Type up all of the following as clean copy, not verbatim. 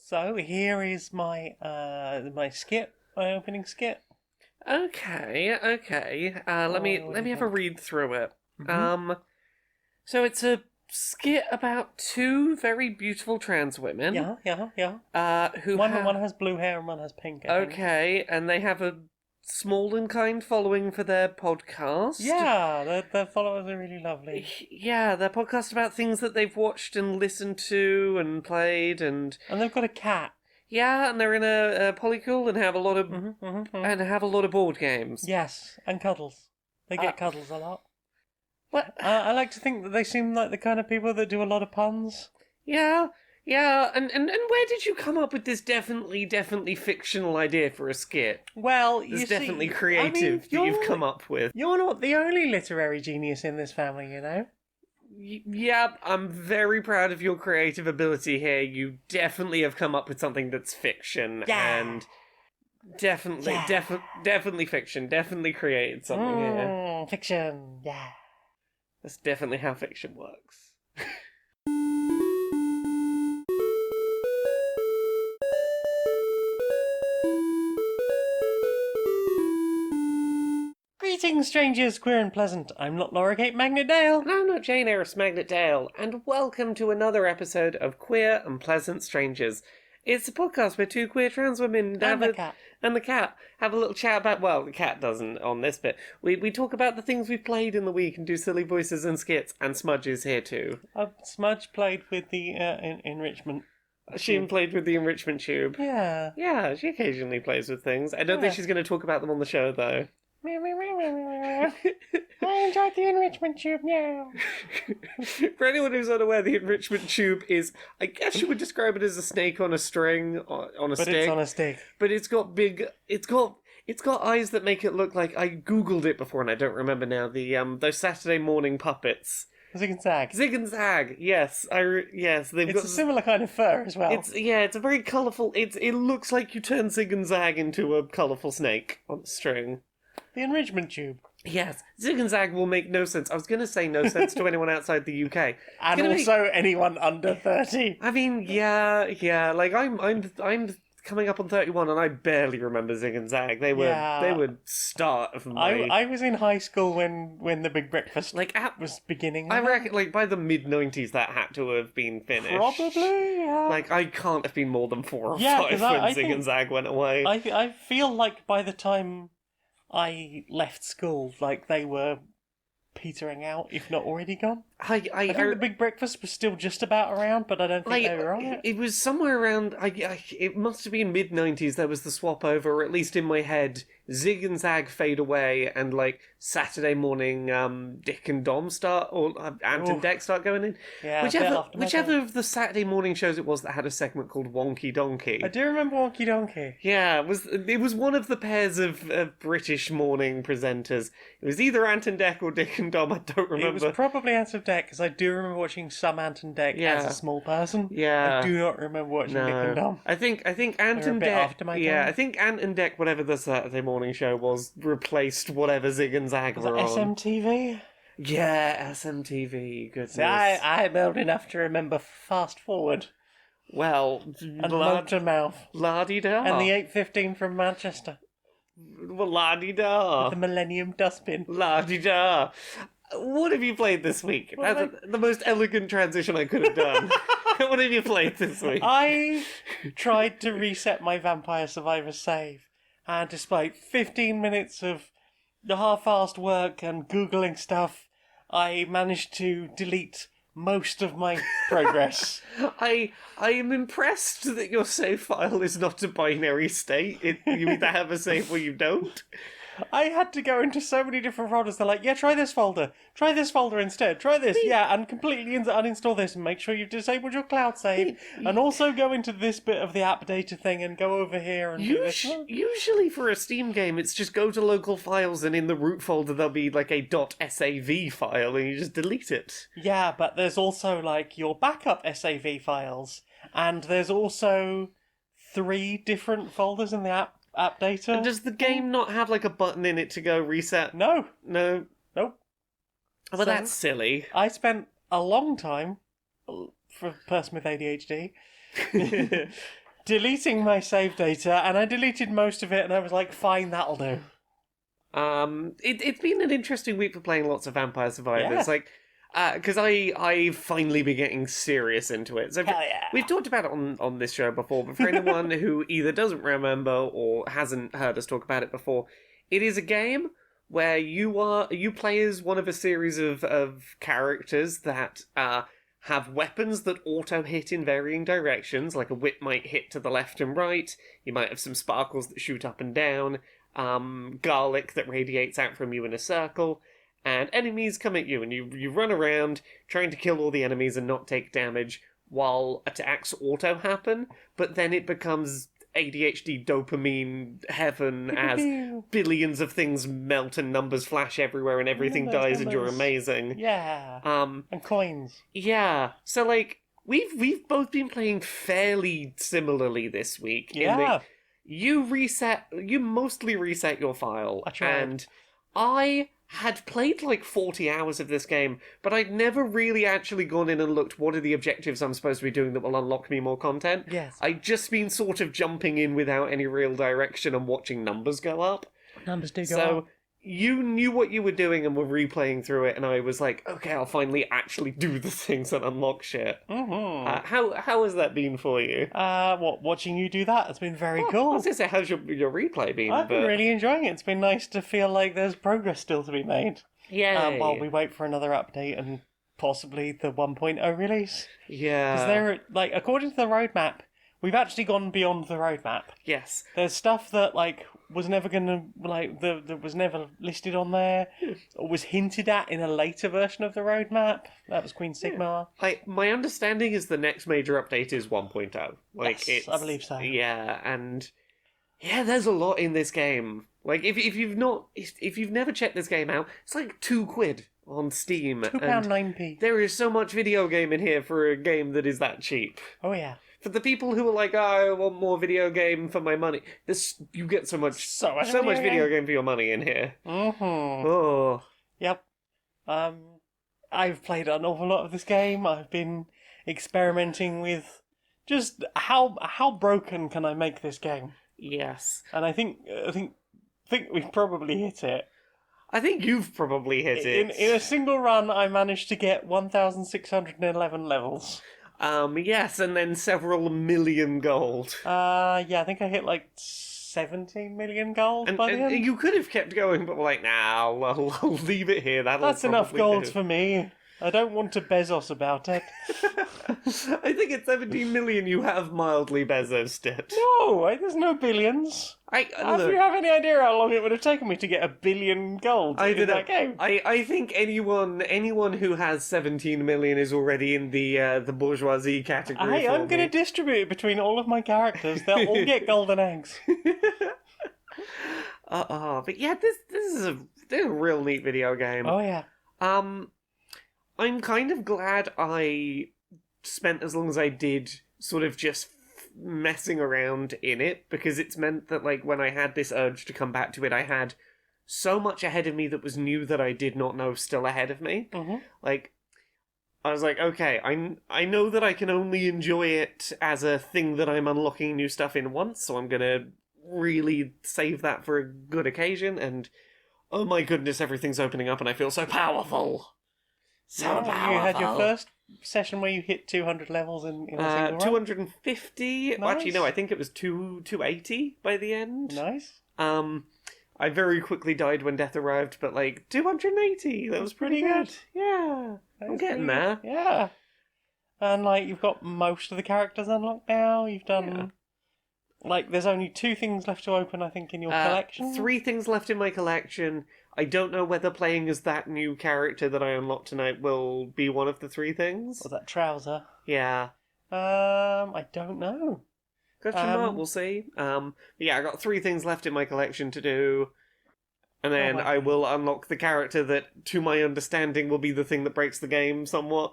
So here is my my skit, my opening skit. Okay. Let me what do you have a think? read through it. Mhm. So it's a skit about two very beautiful trans women. Yeah. Who One have has blue hair and one has pink. I think. okay, and they have a small and kind following for their podcast. Yeah, their followers are really lovely. Yeah, their podcast about things that they've watched and listened to and played and And they've got a cat. yeah, and they're in a polycule and have a lot of and have a lot of board games. Yes, and cuddles. They get cuddles a lot. What? I like to think that they seem like the kind of people that do a lot of puns. Yeah, and where did you come up with this definitely fictional idea for a skit? Well, It's you definitely see, creative that you've come up with. You're not the only literary genius in this family, you know. Yeah, I'm very proud of your creative ability here. You definitely have come up with something that's fiction, and definitely fiction. Definitely created something here. Fiction, yeah. That's definitely how fiction works. Greetings, strangers, queer and pleasant. I'm not Laura Kate Magnet Dale. And I'm not Jane Aerith Magnet Dale, and welcome to another episode of Queer and Pleasant Strangers. It's a podcast where two queer trans women And the cat. and the cat have a little chat about, well, the cat doesn't on this bit. We talk about the things we've played in the week and do silly voices and skits, and Smudge is here too. Smudge played with the enrichment. She played with the enrichment tube. Yeah. Yeah, she occasionally plays with things. I don't Yeah. think she's going to talk about them on the show, though. I enjoyed the enrichment tube now. For anyone who's unaware, the enrichment tube is, I guess you would describe it as a snake on a string, on a stick. But it's on a stick. But it's got eyes that make it look like, I googled it before and I don't remember now, those Saturday morning puppets. Zig and Zag. Zig and Zag, yes. Yes, they've It's got a similar kind of fur as well. it's a very colourful, it looks like you turn Zig and Zag into a colourful snake on a string. The enrichment tube. Yes, Zig and Zag will make no sense. I was going to say no sense to anyone outside the UK. And also anyone under 30. I mean, yeah. Like I'm coming up on 31, and I barely remember Zig and Zag. They would start of my. I was in high school when the Big Breakfast was beginning. I reckon, like by the mid-90s, that had to have been finished. Probably, yeah. Like I can't have been more than 4 or 5 when I Zig and Zag went away. I feel like by the time I left school, like they were petering out, if not already gone. I think the Big Breakfast was still just about around, but I don't think they were on it. It was somewhere around. It must have been mid-90s. There was the swap over, or at least in my head. Zig and Zag fade away, and like Saturday morning, Dick and Dom start, or Ant and Dec start going in. Yeah, whichever of the Saturday morning shows it was that had a segment called Wonky Donkey. I do remember Wonky Donkey. Yeah, it was one of the pairs of British morning presenters. It was either Ant and Dec or Dick and Dom. I don't remember. It was probably Ant and Dec, because I do remember watching some Ant and Dec as a small person. Yeah, I do not remember watching Dick and Dom. I think Ant and Dec. Yeah, I think Ant and Dec, whatever the Saturday morning show was, replaced whatever Zig and Zag were on. SMTV? Yeah, SMTV. Goodness. See, I'm old enough to remember Fast Forward. Well, and Motormouth. La-di-da. And the 8:15 from Manchester. Well, la-di-da. The Millennium Dustbin. La-di-da. What have you played this week? That's the most elegant transition I could have done. What have you played this week? I tried to reset my Vampire Survivor save, and despite 15 minutes of half-assed work and Googling stuff, I managed to delete most of my progress. I am impressed that your save file is not a binary state. You either have a save or you don't. I had to go into so many different folders. They're like, yeah, try this folder instead. Try this, yeah, and completely uninstall this and make sure you've disabled your cloud save. And also go into this bit of the app data thing and go over here and do this. Usually for a Steam game, it's just go to local files and in the root folder there'll be like a .sav file and you just delete it. Yeah, but there's also like your backup SAV files, and there's also 3 different folders in the app data. And does the game not have like a button in it to go reset? No. Nope. Well, that's silly. I spent a long time, for a person with ADHD, deleting my save data, and I deleted most of it, and I was like, fine, that'll do. It's been an interesting week for playing lots of Vampire Survivors. Yeah. Like, because I've finally been getting serious into it. So Hell yeah. we've talked about it on this show before, but for anyone who either doesn't remember or hasn't heard us talk about it before, it is a game where you play as one of a series of characters that have weapons that auto hit in varying directions. Like a whip might hit to the left and right. You might have some sparkles that shoot up and down. Garlic that radiates out from you in a circle. And enemies come at you, and you run around trying to kill all the enemies and not take damage while attacks auto happen, but then it becomes ADHD dopamine heaven as billions of things melt and numbers flash everywhere and everything dies and you're amazing. Yeah. And coins. Yeah. So, like, we've both been playing fairly similarly this week. Yeah. You mostly reset your file. I tried. And I had played like 40 hours of this game, but I'd never really actually gone in and looked what are the objectives I'm supposed to be doing that will unlock me more content. Yes. I'd just been sort of jumping in without any real direction and watching numbers go up. Numbers do go So up. you knew what you were doing and were replaying through it, and I was like, okay, I'll finally actually do the things that unlock shit. Mm-hmm. How has that been for you? Watching you do that has been very I cool. was going to say, how's your replay been? I've been really enjoying it. It's been nice to feel like there's progress still to be made. Yeah. While we wait for another update and possibly the 1.0 release. Yeah. Because they're, like, according to the roadmap, we've actually gone beyond the roadmap. Yes. There's stuff that, like, was never gonna, like, that was never listed on there, or was hinted at in a later version of the roadmap. That was Queen Sigmar. My understanding is the next major update is 1.0. Like, Yes, I believe so. Yeah, and yeah, there's a lot in this game. Like, if you've never checked this game out, it's like £2 on Steam. £2.9p. There is so much video game in here for a game that is that cheap. Oh yeah. For the people who are like, oh, I want more video game for my money, you get so much video game for your money in here. Mm-hmm. Oh. Yep. I've played an awful lot of this game. I've been experimenting with just how broken can I make this game, Yes. and I think we've probably hit it. I think you've probably hit it. In a single run, I managed to get 1,611 levels. Yes, and then several million gold. Yeah, I think I hit like 17 million gold by the end. You could have kept going, but we're like, nah, I'll leave it here. That's enough gold do. for me. I don't want to Bezos about it. I think at 17 million you have mildly Bezosed it. No, there's no billions. Do you have any idea how long it would have taken me to get 1 billion gold in that game? I think anyone who has 17 million is already in the bourgeoisie category. I'm going to distribute it between all of my characters. They'll all get golden eggs. But yeah, this is a real neat video game. Oh yeah. I'm kind of glad I spent as long as I did sort of just messing around in it, because it's meant that, like, when I had this urge to come back to it, I had so much ahead of me that was new that I did not know still ahead of me. Mm-hmm. Like, I was like, okay, I know that I can only enjoy it as a thing that I'm unlocking new stuff in once, so I'm gonna really save that for a good occasion, and oh my goodness, everything's opening up and I feel so powerful. So powerful. You had your first session where you hit 200 levels in a single run? 250. Nice. Well, actually, no, I think it was 280 by the end. Nice. I very quickly died when death arrived, but like 280. That was pretty good. Yeah. I'm getting there. Yeah. And like you've got most of the characters unlocked now. You've done like there's only 2 things left to open, I think, in your collection. 3 things left in my collection. I don't know whether playing as that new character that I unlocked tonight will be one of the 3 things. Or that trouser. Yeah. I don't know. Question mark, we'll see. Yeah, I got 3 things left in my collection to do. And then I will unlock the character that, to my understanding, will be the thing that breaks the game somewhat.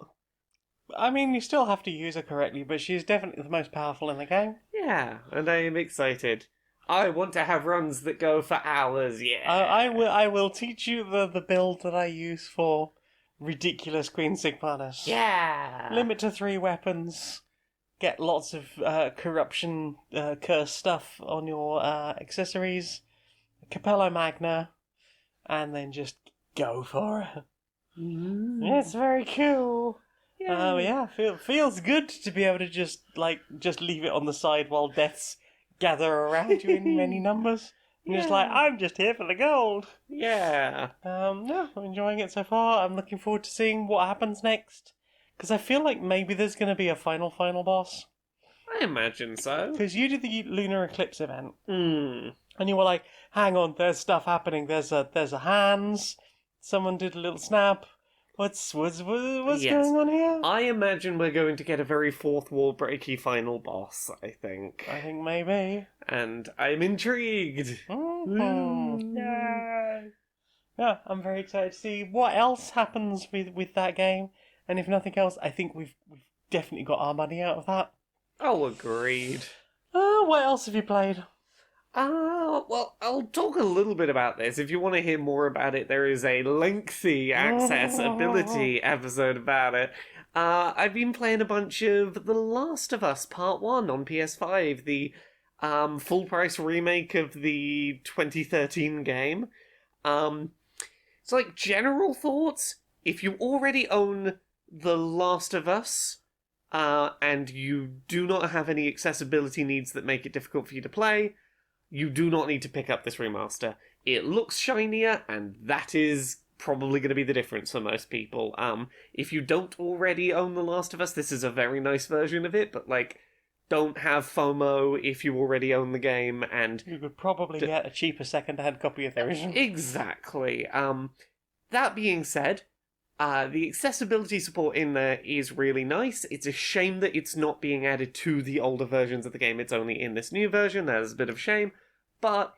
I mean, you still have to use her correctly, but she's definitely the most powerful in the game. Yeah, and I am excited. I want to have runs that go for hours, yeah. I will teach you the build that I use for ridiculous Queen Sigmarness. Yeah! Limit to 3 weapons. get lots of corruption, curse stuff on your accessories, Capello Magna, and then just go for it. It's very cool. Yeah, feels good to be able to just leave it on the side while deaths gather around you in many numbers. And just I'm just here for the gold. Yeah. Yeah, I'm enjoying it so far. I'm looking forward to seeing what happens next. Because I feel like maybe there's going to be a final boss. I imagine so. Because you did the Lunar Eclipse event. Hmm. And you were like, hang on, there's stuff happening. There's a hands. Someone did a little snap. What's Yes. going on here? I imagine we're going to get a very fourth wall breaky final boss, I think. I think maybe. And I'm intrigued. Mm-hmm. Yay. Yeah, I'm very excited to see what else happens with that game. And if nothing else, I think we've definitely got our money out of that. Oh, agreed. What else have you played? Well, I'll talk a little bit about this. If you want to hear more about it, there is a lengthy accessibility episode about it. I've been playing a bunch of The Last of Us Part 1 on PS5, the full-price remake of the 2013 game. So, general thoughts, if you already own The Last of Us, and you do not have any accessibility needs that make it difficult for you to play, you do not need to pick up this remaster. It looks shinier, and that is probably going to be the difference for most people. If you don't already own The Last of Us, this is a very nice version of it, but, don't have FOMO if you already own the game, and... You could probably get a cheaper second-hand copy of the original. Exactly. That being said, the accessibility support in there is really nice. It's a shame that it's not being added to the older versions of the game. It's only in this new version. That is a bit of a shame. But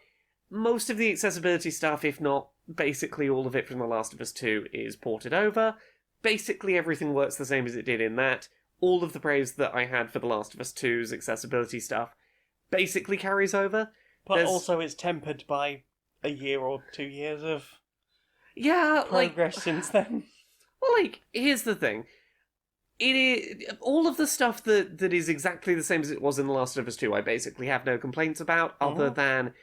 most of the accessibility stuff, if not basically all of it from The Last of Us 2, is ported over. Basically everything works the same as it did in that. All of the praise that I had for The Last of Us 2's accessibility stuff basically carries over. But also it's tempered by a year or 2 years of progress since then. Well, here's the thing. It is, all of the stuff that is exactly the same as it was in The Last of Us 2, I basically have no complaints about, other than,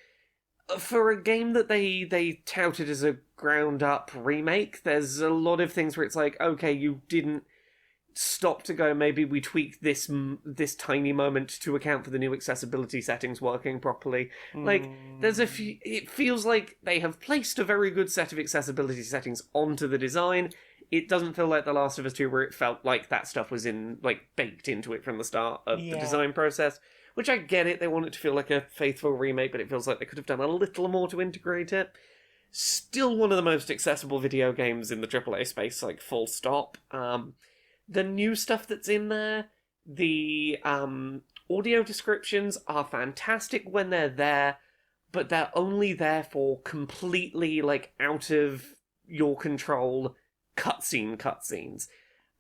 for a game that they touted as a ground-up remake, there's a lot of things where it's like, okay, you didn't stop to go, maybe we tweak this tiny moment to account for the new accessibility settings working properly. There's a few... It feels like they have placed a very good set of accessibility settings onto the design. It doesn't feel like The Last of Us 2, where it felt like that stuff was baked into it from the start of the design process. Which I get it, they want it to feel like a faithful remake, but it feels like they could have done a little more to integrate it. Still one of the most accessible video games in the AAA space, full stop. The new stuff that's in there, the audio descriptions are fantastic when they're there, but they're only there for completely, out of your control cutscenes.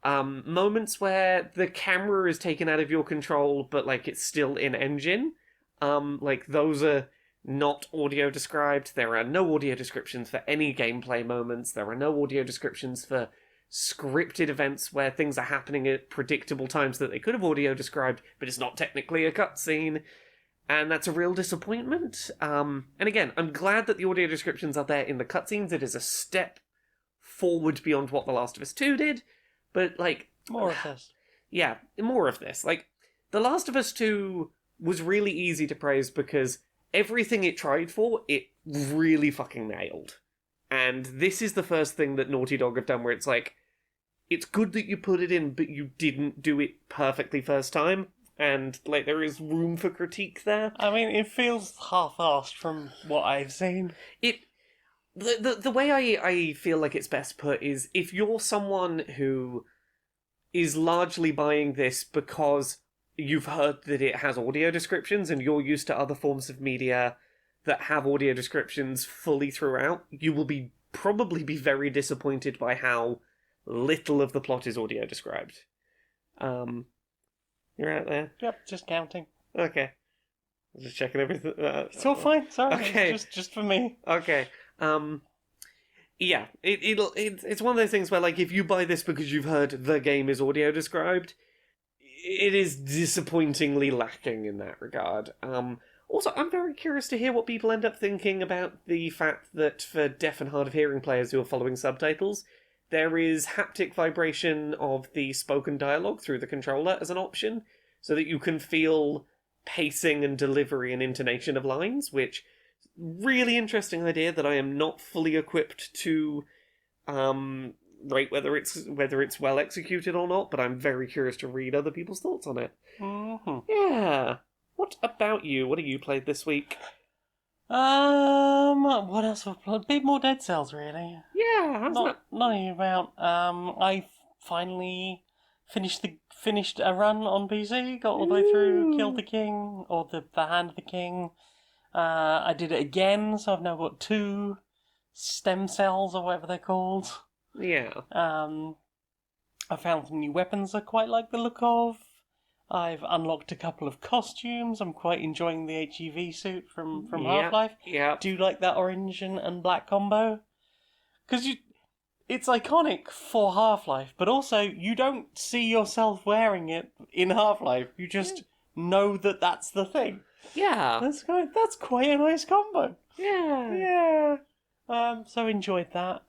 Moments where the camera is taken out of your control, but, it's still in engine. Those are not audio described. There are no audio descriptions for any gameplay moments. There are no audio descriptions for scripted events where things are happening at predictable times that they could have audio described, but it's not technically a cutscene. And that's a real disappointment. And again, I'm glad that the audio descriptions are there in the cutscenes. It is a step forward beyond what The Last of Us 2 did. But, more of this. Yeah, more of this. The Last of Us 2 was really easy to praise because everything it tried for, it really fucking nailed. And this is the first thing that Naughty Dog have done where it's it's good that you put it in, but you didn't do it perfectly first time. And, there is room for critique there. I mean, it feels half-assed from what I've seen. The way I feel like it's best put is, if you're someone who is largely buying this because you've heard that it has audio descriptions and you're used to other forms of media that have audio descriptions fully throughout, you will probably be very disappointed by how little of the plot is audio described. You're out there? Yep, just counting. Okay. Just checking everything. It's all fine, sorry. Okay. Just for me. Okay. Yeah, it's one of those things where, if you buy this because you've heard the game is audio described, it is disappointingly lacking in that regard. Also, I'm very curious to hear what people end up thinking about the fact that for deaf and hard of hearing players who are following subtitles, there is haptic vibration of the spoken dialogue through the controller as an option, so that you can feel pacing and delivery and intonation of lines, which really interesting idea that I am not fully equipped to rate whether it's well executed or not, but I'm very curious to read other people's thoughts on it. Mm-hmm. Yeah. What about you? What have you played this week? What else have I played? A bit more Dead Cells, really. Yeah, how's that? Not a huge amount. I finally finished a run on PC, got all the way through, killed the king, or the hand of the king. I did it again, so I've now got 2 stem cells, or whatever they're called. Yeah. I found some new weapons I quite like the look of. I've unlocked a couple of costumes. I'm quite enjoying the HEV suit from Half-Life. Yeah. Do you like that orange and black combo? Because it's iconic for Half-Life, but also you don't see yourself wearing it in Half-Life. You just know that that's the thing. Yeah. That's quite a nice combo. Yeah. Yeah. So enjoyed that.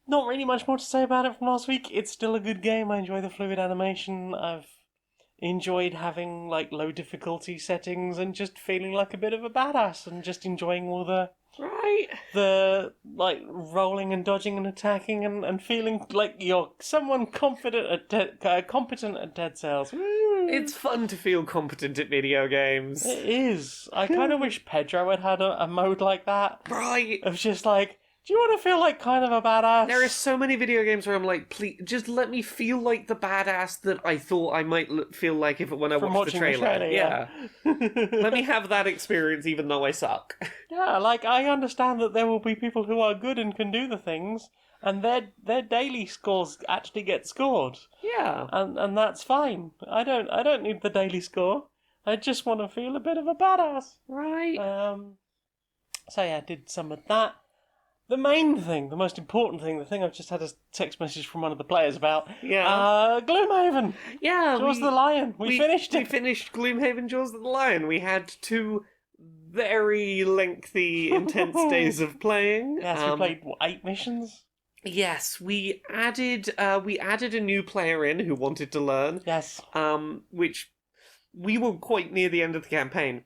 Not really much more to say about it from last week. It's still a good game. I enjoy the fluid animation. I've enjoyed having low difficulty settings and just feeling like a bit of a badass and just enjoying all the rolling and dodging and attacking and feeling like you're someone competent at Dead Cells. Woo! It's fun to feel competent at video games. It is. I kind of wish Pedro had a mode like that. Right. Of just do you want to feel like kind of a badass? There are so many video games where I'm like, please, just let me feel like the badass that I thought I might feel like when I watched the trailer. Yeah. Let me have that experience even though I suck. Yeah, I understand that there will be people who are good and can do the things, and their daily scores actually get scored. Yeah. And that's fine. I don't need the daily score. I just want to feel a bit of a badass. Right. So yeah, I did some of that. The main thing, the most important thing, the thing I've just had a text message from one of the players about. Yeah. Gloomhaven. Yeah. Jaws of the Lion. We finished it. We finished Gloomhaven Jaws of the Lion. We had 2 very lengthy, intense days of playing. Yes, we played 8 missions. Yes, we added a new player in who wanted to learn. Yes. Which we were quite near the end of the campaign.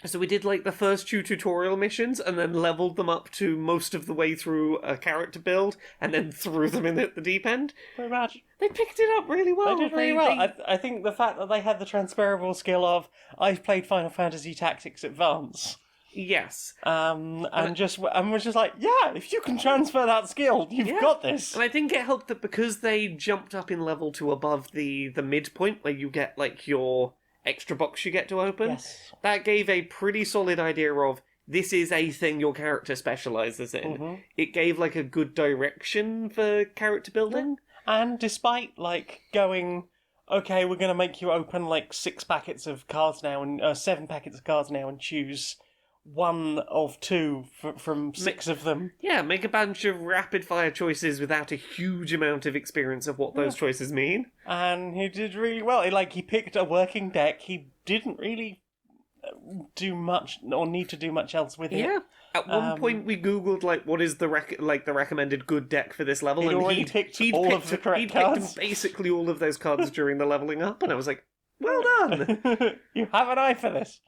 So we did the first 2 tutorial missions and then leveled them up to most of the way through a character build and then threw them in at the deep end. Pretty much. They picked it up really well. They did really well. I think the fact that they had the transferable skill of, I've played Final Fantasy Tactics Advance. Yes. And was just like, yeah, if you can transfer that skill, you've got this. And I think it helped that because they jumped up in level to above the midpoint where you get your extra box you get to open. Yes. That gave a pretty solid idea of this is a thing your character specialises in. Mm-hmm. It gave a good direction for character building. And despite going, okay, we're going to make you open 6 packets of cards now and 7 packets of cards now and choose 1 of 2 from 6 of them. Yeah, make a bunch of rapid fire choices without a huge amount of experience of what those choices mean. And he did really well. He picked a working deck. He didn't really do much or need to do much else with it. Yeah. At one point, we googled what is the recommended good deck for this level, and he'd picked all of the correct cards. Basically, all of those cards during the leveling up, and I was like, "Well done! You have an eye for this."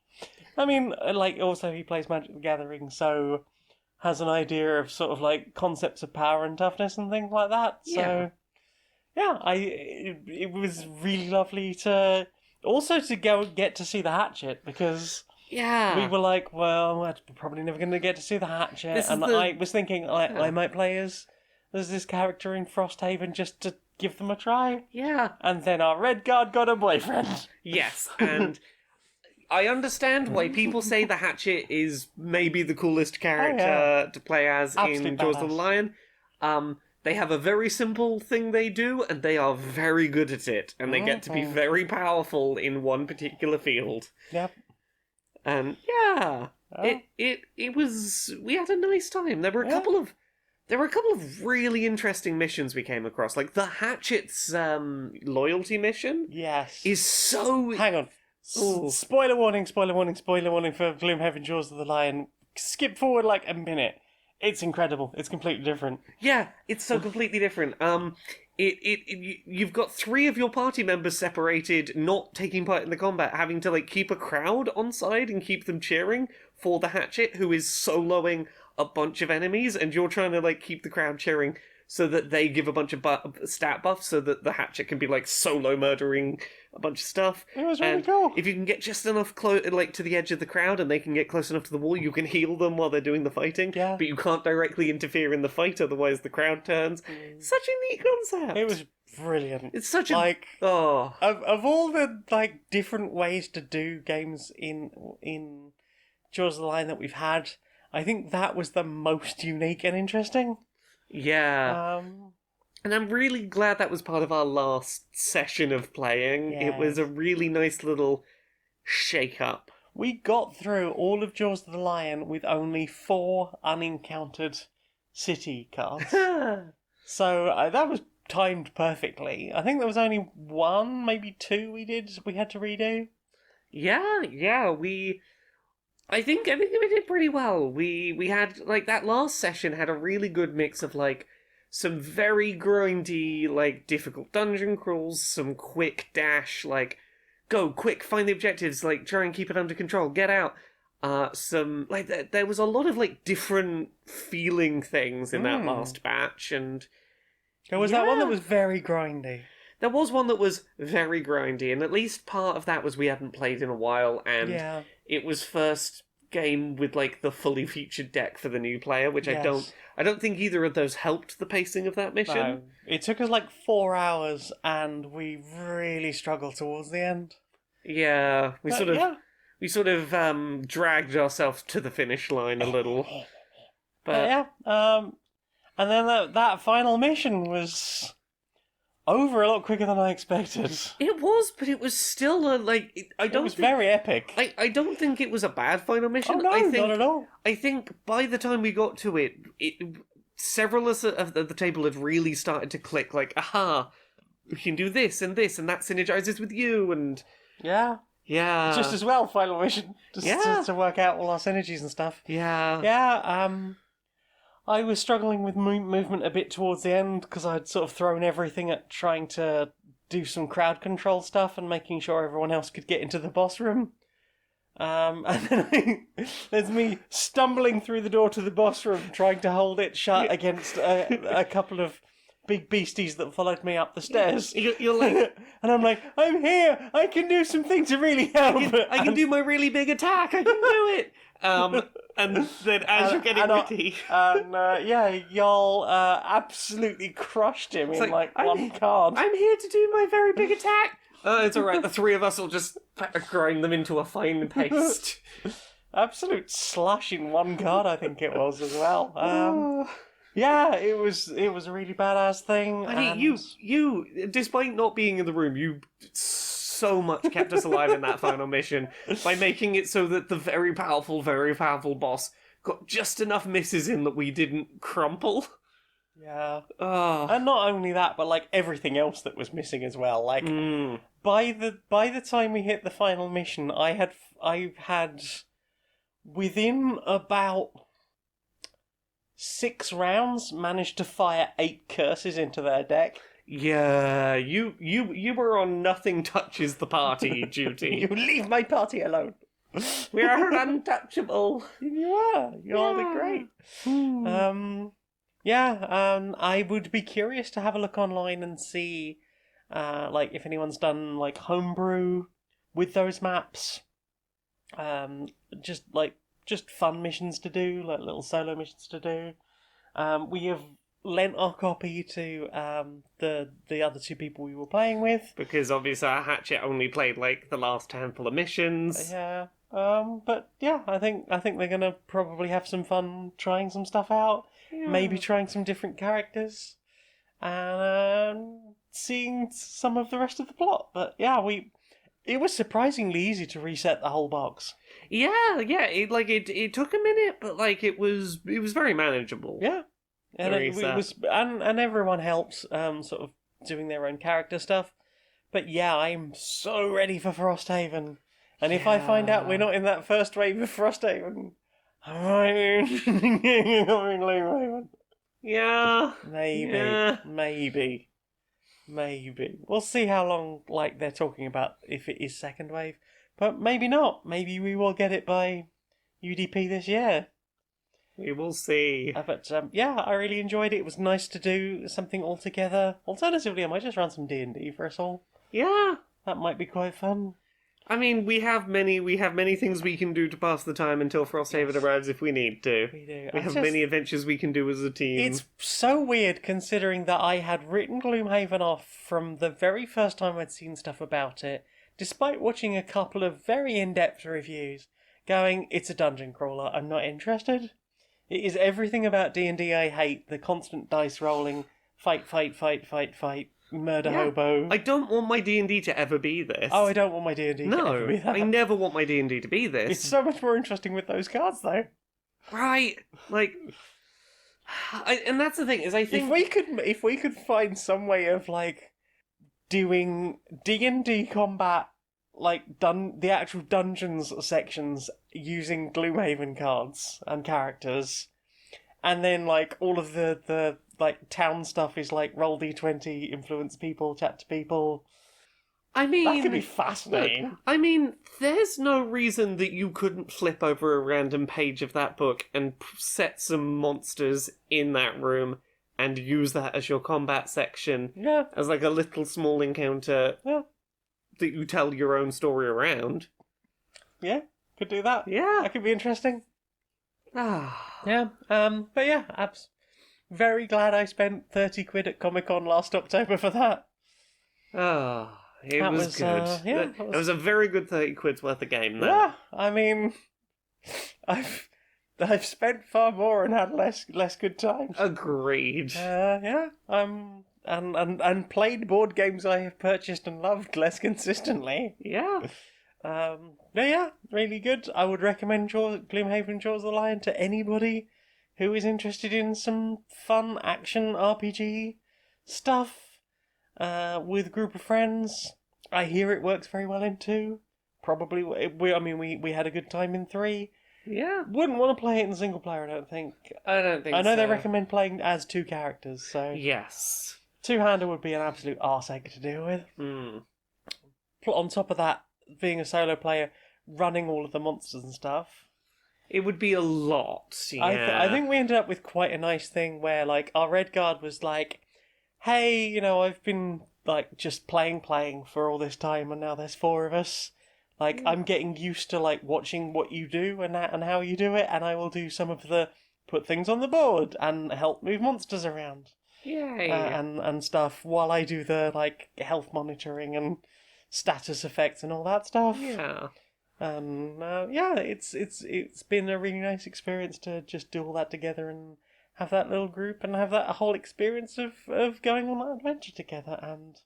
I mean, also he plays Magic the Gathering, so has an idea of sort of concepts of power and toughness and things like that. So, it was really lovely to also to get to see the hatchet because we were like, well, we're probably never going to get to see the hatchet, I was thinking I might play as this character in Frosthaven just to give them a try. Yeah, and then our red guard got a boyfriend. Yes, and. I understand why people say the Hatchet is maybe the coolest character to play as in Jaws of the Lion. They have a very simple thing they do, and they are very good at it, and they get to be very powerful in one particular field. Yep. And it was. We had a nice time. There were a couple of There were a couple of really interesting missions we came across. Like, the Hatchet's loyalty mission Yes. is so... Hang on. Ooh. Spoiler warning, spoiler warning, spoiler warning for Gloomhaven Jaws of the Lion. Skip forward like a minute. It's incredible. It's completely different. Yeah, it's so completely different. You've got 3 of your party members separated, not taking part in the combat, having to like keep a crowd on side and keep them cheering for the Hatchet, who is soloing a bunch of enemies, and you're trying to like keep the crowd cheering so that they give a bunch of stat buffs so that the Hatchet can be like solo murdering a bunch of stuff. It was really And cool. if you can get just enough like to the edge of the crowd and they can get close enough to the wall, you can heal them while they're doing the fighting. Yeah. But you can't directly interfere in the fight, otherwise the crowd turns. Such a neat concept. It was brilliant. It's such a like oh of all the like different ways to do games in Jaws of the Lion that we've had, I think that was the most unique and interesting. yeah. And I'm really glad that was part of our last session of playing. It was a really nice little shake-up. We got through all of Jaws of the Lion with only 4 unencountered city cards. So that was timed perfectly. I think there was only 1, maybe 2 we had to redo. Yeah, I think we did pretty well. We had, like, that last session had a really good mix of, like, some very grindy, like, difficult dungeon crawls, some quick dash, like, go, quick, find the objectives, like, try and keep it under control, get out. Some, like, there was a lot of, like, different feeling things in that last batch, and... There was that one that was very grindy. There was one that was very grindy, and at least part of that was we hadn't played in a while, and it was first game with, like, the fully featured deck for the new player, which I don't think either of those helped the pacing of that mission. No. It took us like 4 hours, and we really struggled towards the end. Yeah, we sort of dragged ourselves to the finish line a little. But and then that final mission was over a lot quicker than I expected. It was, but it was still It was very epic. I don't think it was a bad final mission. Oh no, I think, not at all. I think by the time we got to it, several of the table had really started to click, like, aha, we can do this, and that synergizes with you, and... Yeah. Just as well, final mission. Just to work out all our synergies and stuff. Yeah. Yeah, I was struggling with movement a bit towards the end, because I'd sort of thrown everything at trying to do some crowd control stuff and making sure everyone else could get into the boss room. And then there's me stumbling through the door to the boss room, trying to hold it shut against a couple of big beasties that followed me up the stairs. You're like... And I'm like, I'm here! I can do some things to really help! I can do my really big attack! I can do it! And then as you're getting ready... y'all absolutely crushed him in one card. I'm here to do my very big attack! It's alright, the 3 of us will just grind them into a fine paste. Absolute slush in one card, I think it was, as well. Yeah, it was a really badass thing. I mean, you, despite not being in the room, you so much kept us alive in that final mission by making it so that the very powerful boss got just enough misses in that we didn't crumple. Yeah. And not only that, but like everything else that was missing as well. Like by the time we hit the final mission, I had within about 6 rounds managed to fire 8 curses into their deck. Yeah, you were on nothing touches the party duty. You leave my party alone. We are untouchable. You are. You're the great. I would be curious to have a look online and see, like, if anyone's done like homebrew with those maps. Just fun missions to do, like little solo missions to do. We have lent our copy to the other 2 people we were playing with, because obviously our Hatchet only played like the last handful of missions. Yeah. But yeah, I think they're gonna probably have some fun trying some stuff out. Yeah. Maybe trying some different characters, and seeing some of the rest of the plot. But yeah, it was surprisingly easy to reset the whole box. Yeah, it took a minute, but like it was very manageable. Yeah. And Very it sad. was, and everyone helps, sort of doing their own character stuff. But yeah, I'm so ready for Frosthaven. And if I find out we're not in that first wave of Frosthaven, I'm going Gloomhaven. Yeah. Maybe, Yeah. maybe. We'll see how long, like, they're talking about if it is second wave. But maybe not. Maybe we will get it by UDP this year. We will see. But yeah, I really enjoyed it. It was nice to do something all together. Alternatively, I might just run some D&D for us all. Yeah. That might be quite fun. I mean, we have many things we can do to pass the time until Frosthaven arrives if we need to. We do. We have many adventures we can do as a team. It's so weird considering that I had written Gloomhaven off from the very first time I'd seen stuff about it, despite watching a couple of very in-depth reviews, going, it's a dungeon crawler, I'm not interested. It is everything about D&D I hate, the constant dice rolling, fight, murder hobo. I don't want my D&D to ever be this. Oh, I don't want my D&D to ever be that. I never want my D&D to be this. It's so much more interesting with those cards, though. Right. Like... and that's the thing, is I think... If we could find some way of, like, doing D&D combat, like, the actual dungeons sections using Gloomhaven cards and characters, and then, like, all of the like, town stuff is, like, roll d20, influence people, chat to people. I mean... That could be fascinating. Look, I mean, there's no reason that you couldn't flip over a random page of that book and set some monsters in that room and use that as your combat section. Yeah. As, like, a little small encounter that you tell your own story around. Yeah, could do that. Yeah. That could be interesting. Ah. Yeah. But yeah, very glad I spent 30 quid at Comic-Con last October for that. Ah. It That was was, good. yeah, It was a very good 30 quid's worth of game, though. Yeah, I mean, I've spent far more and had less good times. Agreed. Yeah, and played board games I have purchased and loved less consistently. Yeah. Yeah, really good. I would recommend Gloomhaven Jaws of the Lion to anybody who is interested in some fun action RPG stuff with a group of friends. I hear it works very well in 2. Probably, we had a good time in 3. Yeah. Wouldn't want to play it in single player, I don't think. I don't think so. I know they recommend playing as 2 characters, so... Yes. Two-hander would be an absolute arseache to deal with. Mm. On top of that, being a solo player, running all of the monsters and stuff. It would be a lot, yeah. I think we ended up with quite a nice thing where, like, our Red Guard was like, hey, you know, I've been, like, just playing for all this time, and now there's 4 of us. Like, I'm getting used to, like, watching what you do and how you do it, and I will do some of the put things on the board and help move monsters around. Yay. And stuff while I do the, like, health monitoring and status effects and all that stuff. Yeah. Yeah, it's been a really nice experience to just do all that together and have that little group and have that whole experience of going on that adventure together, and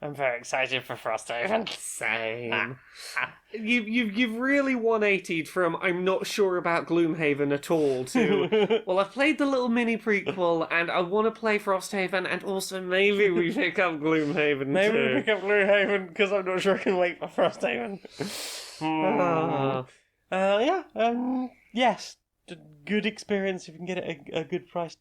I'm very excited for Frosthaven. Same. You've really 180'd from I'm not sure about Gloomhaven at all to well, I've played the little mini prequel and I want to play Frosthaven, and also maybe we pick up Gloomhaven Maybe too. we pick up Gloomhaven because I'm not sure I can wait for Frosthaven. Yes, good experience if you can get it a good price.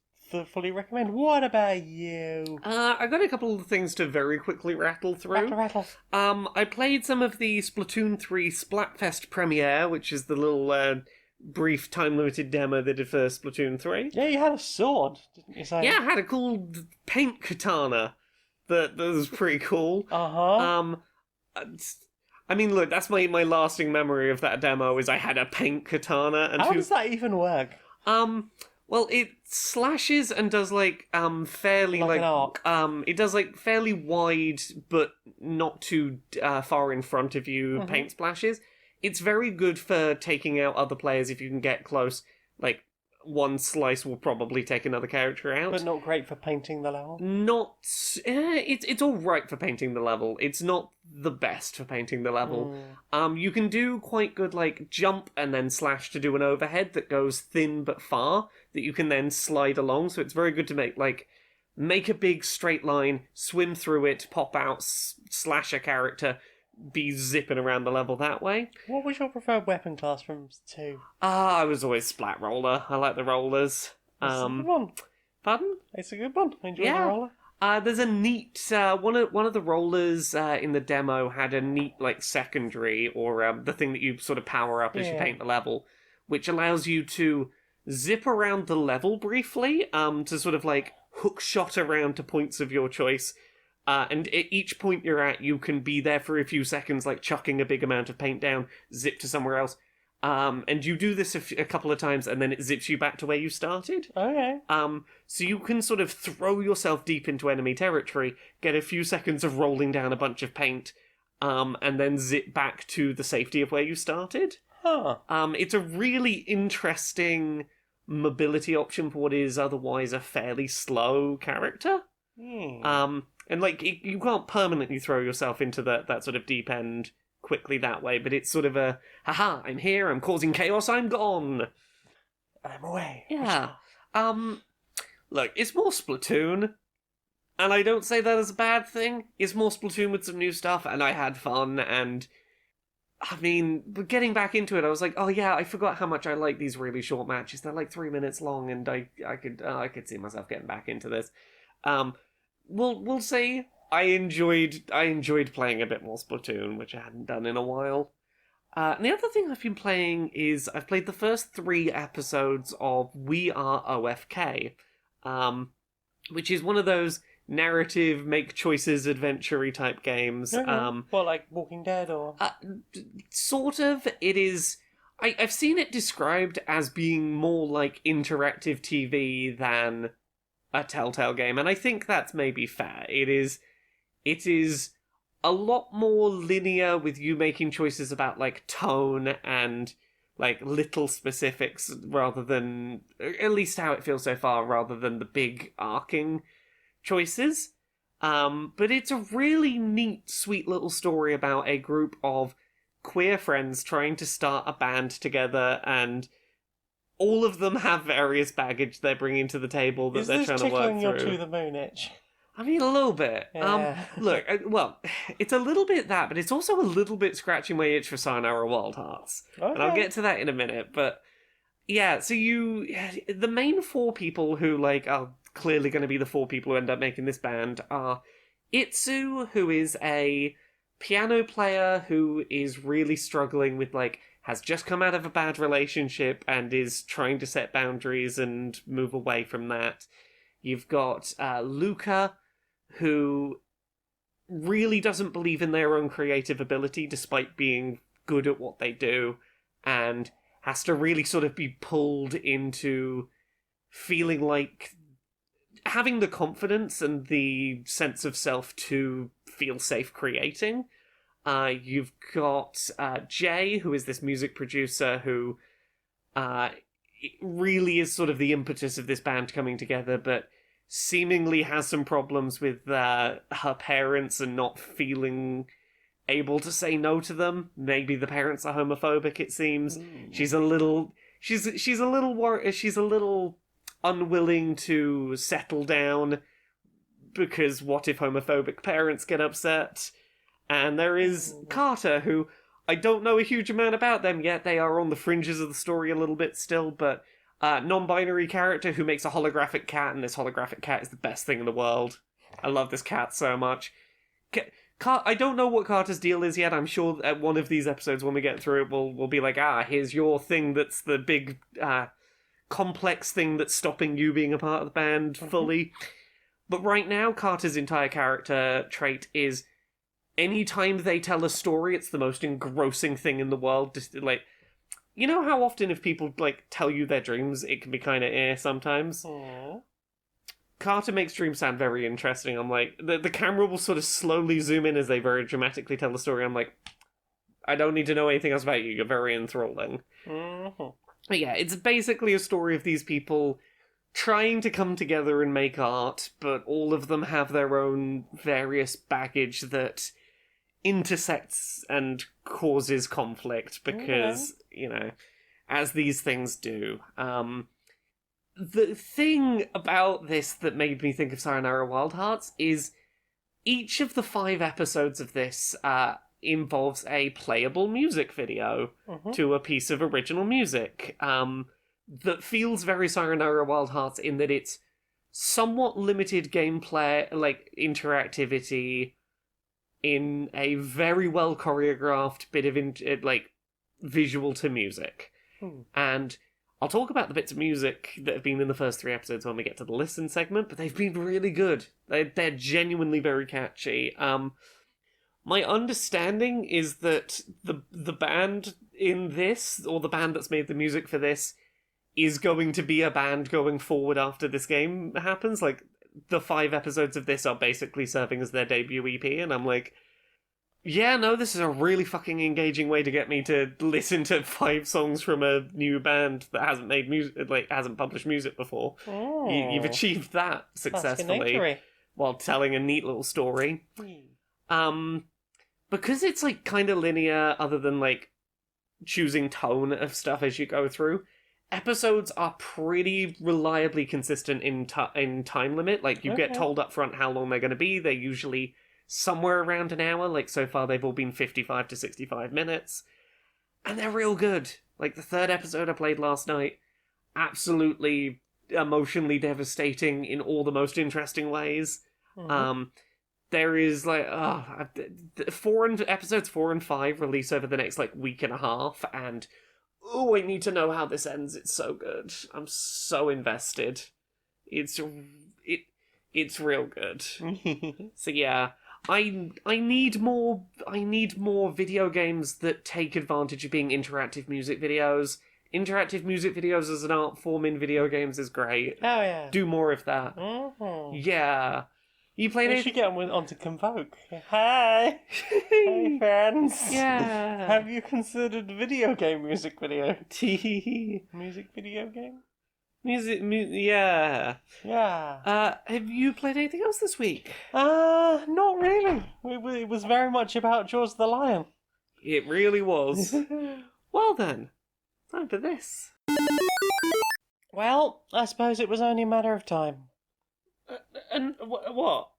Fully recommend. What about you? I got a couple of things to very quickly rattle through. Rattle. I played some of the Splatoon 3 Splatfest premiere, which is the little brief time-limited demo they did for Splatoon 3. Yeah, you had a sword, didn't you say? Yeah, I had a cool paint katana that was pretty cool. Uh-huh. I mean, look, that's my lasting memory of that demo is I had a paint katana. And How does that even work? Well, it slashes and does fairly Like an arc. it does fairly wide but not too far in front of you paint splashes. It's very good for taking out other players if you can get close. Like one slice will probably take another character out. But not great for painting the level. Not... it's all right for painting the level. It's not the best for painting the level. You can do quite good, like, jump and then slash to do an overhead that goes thin but far, that you can then slide along, so it's very good to make a big straight line, swim through it, pop out, slash a character, be zipping around the level that way. What was your preferred weapon class from 2? I was always Splat Roller. I like the rollers. It's a good one. Pardon? It's a good one. I enjoy the roller. There's a neat one of the rollers in the demo had a neat like secondary or the thing that you sort of power up as you paint the level, which allows you to zip around the level briefly to sort of like hook shot around to points of your choice. And at each point you're at, you can be there for a few seconds, like chucking a big amount of paint down, zip to somewhere else. And you do this a couple of times, and then it zips you back to where you started. Okay. So you can sort of throw yourself deep into enemy territory, get a few seconds of rolling down a bunch of paint, and then zip back to the safety of where you started. Huh. It's a really interesting mobility option for what is otherwise a fairly slow character. And like you can't permanently throw yourself into that sort of deep end quickly that way, but it's sort of a haha, I'm here, I'm causing chaos, I'm gone. I'm away. Yeah. Look, it's more Splatoon, and I don't say that as a bad thing. It's more Splatoon with some new stuff, and I had fun, and I mean, getting back into it, I was like, oh yeah, I forgot how much I like these really short matches. They're like 3 minutes long, and I could see myself getting back into this. We'll say I enjoyed playing a bit more Splatoon, which I hadn't done in a while. And the other thing I've been playing is I've played the first 3 episodes of Are OFK, which is one of those narrative, make choices, adventure-y type games. What, like Walking Dead or? Sort of. It is. I've seen it described as being more like interactive TV than a Telltale game, and I think that's maybe fair. It is a lot more linear with you making choices about like tone and like little specifics rather than, at least how it feels so far, rather than the big arcing choices. But it's a really neat, sweet little story about a group of queer friends trying to start a band together, and all of them have various baggage they're bringing to the table that they're trying to work through. Is this tickling your to the moon itch? I mean, a little bit. Yeah. Look, well, it's a little bit that, but it's also a little bit scratching my itch for Sayonara Wild Hearts. Okay. And I'll get to that in a minute, but yeah, so the main 4 people who, like, are clearly going to be the 4 people who end up making this band are Itsu, who is a piano player who is really struggling with, like, has just come out of a bad relationship and is trying to set boundaries and move away from that. You've got Luca, who really doesn't believe in their own creative ability despite being good at what they do, and has to really sort of be pulled into feeling like having the confidence and the sense of self to feel safe creating. You've got Jay, who is this music producer who really is sort of the impetus of this band coming together, but seemingly has some problems with her parents and not feeling able to say no to them. Maybe the parents are homophobic, it seems. She's a little unwilling to settle down because what if homophobic parents get upset? And there is Carter, who I don't know a huge amount about them yet. They are on the fringes of the story a little bit still, but non-binary character who makes a holographic cat, and this holographic cat is the best thing in the world. I love this cat so much. I don't know what Carter's deal is yet. I'm sure at one of these episodes when we get through it, we'll be like, here's your thing that's the big complex thing that's stopping you being a part of the band fully. But right now, Carter's entire character trait is anytime they tell a story, it's the most engrossing thing in the world. Just like, you know how often if people like tell you their dreams, it can be kind of sometimes? Aww. Carter makes dreams sound very interesting. I'm like, the camera will sort of slowly zoom in as they very dramatically tell the story. I'm like, I don't need to know anything else about you. You're very enthralling. But yeah, it's basically a story of these people trying to come together and make art, but all of them have their own various baggage that intersects and causes conflict because, as these things do. The thing about this that made me think of Sayonara Wild Hearts is each of the 5 episodes of this involves a playable music video to a piece of original music that feels very Sayonara Wild Hearts in that it's somewhat limited gameplay, like interactivity, in a very well choreographed bit of visual to music. And I'll talk about the bits of music that have been in the first 3 episodes when we get to the listen segment, but they've been really good. They're genuinely very catchy. My understanding is that the band in this, or the band that's made the music for this, is going to be a band going forward after this game happens. Like, the 5 episodes of this are basically serving as their debut EP, and I'm like, yeah, no, this is a really fucking engaging way to get me to listen to 5 songs from a new band that hasn't made music, hasn't published music before. You've achieved that successfully while telling a neat little story. Because it's kind of linear, other than choosing tone of stuff as you go through. Episodes are pretty reliably consistent in time limit. You get told up front how long they're going to be. They're usually somewhere around an hour. So far they've all been 55 to 65 minutes. And they're real good. The 3rd episode I played last night, absolutely emotionally devastating in all the most interesting ways. There is episodes 4 and 5 release over the next week and a half, and I need to know how this ends. It's so good. I'm so invested. It's real good. So yeah, I need more video games that take advantage of being interactive music videos. Interactive music videos as an art form in video games is great. Oh yeah. Do more of that. Yeah. You played We should get onto Convoke. Hi! Hey, friends! Yeah! Have you considered video game music video? Music video game? Yeah. Yeah. Have you played anything else this week? Not really. It was very much about Jaws the Lion. It really was. Well then, time for this. Well, I suppose it was only a matter of time. And what?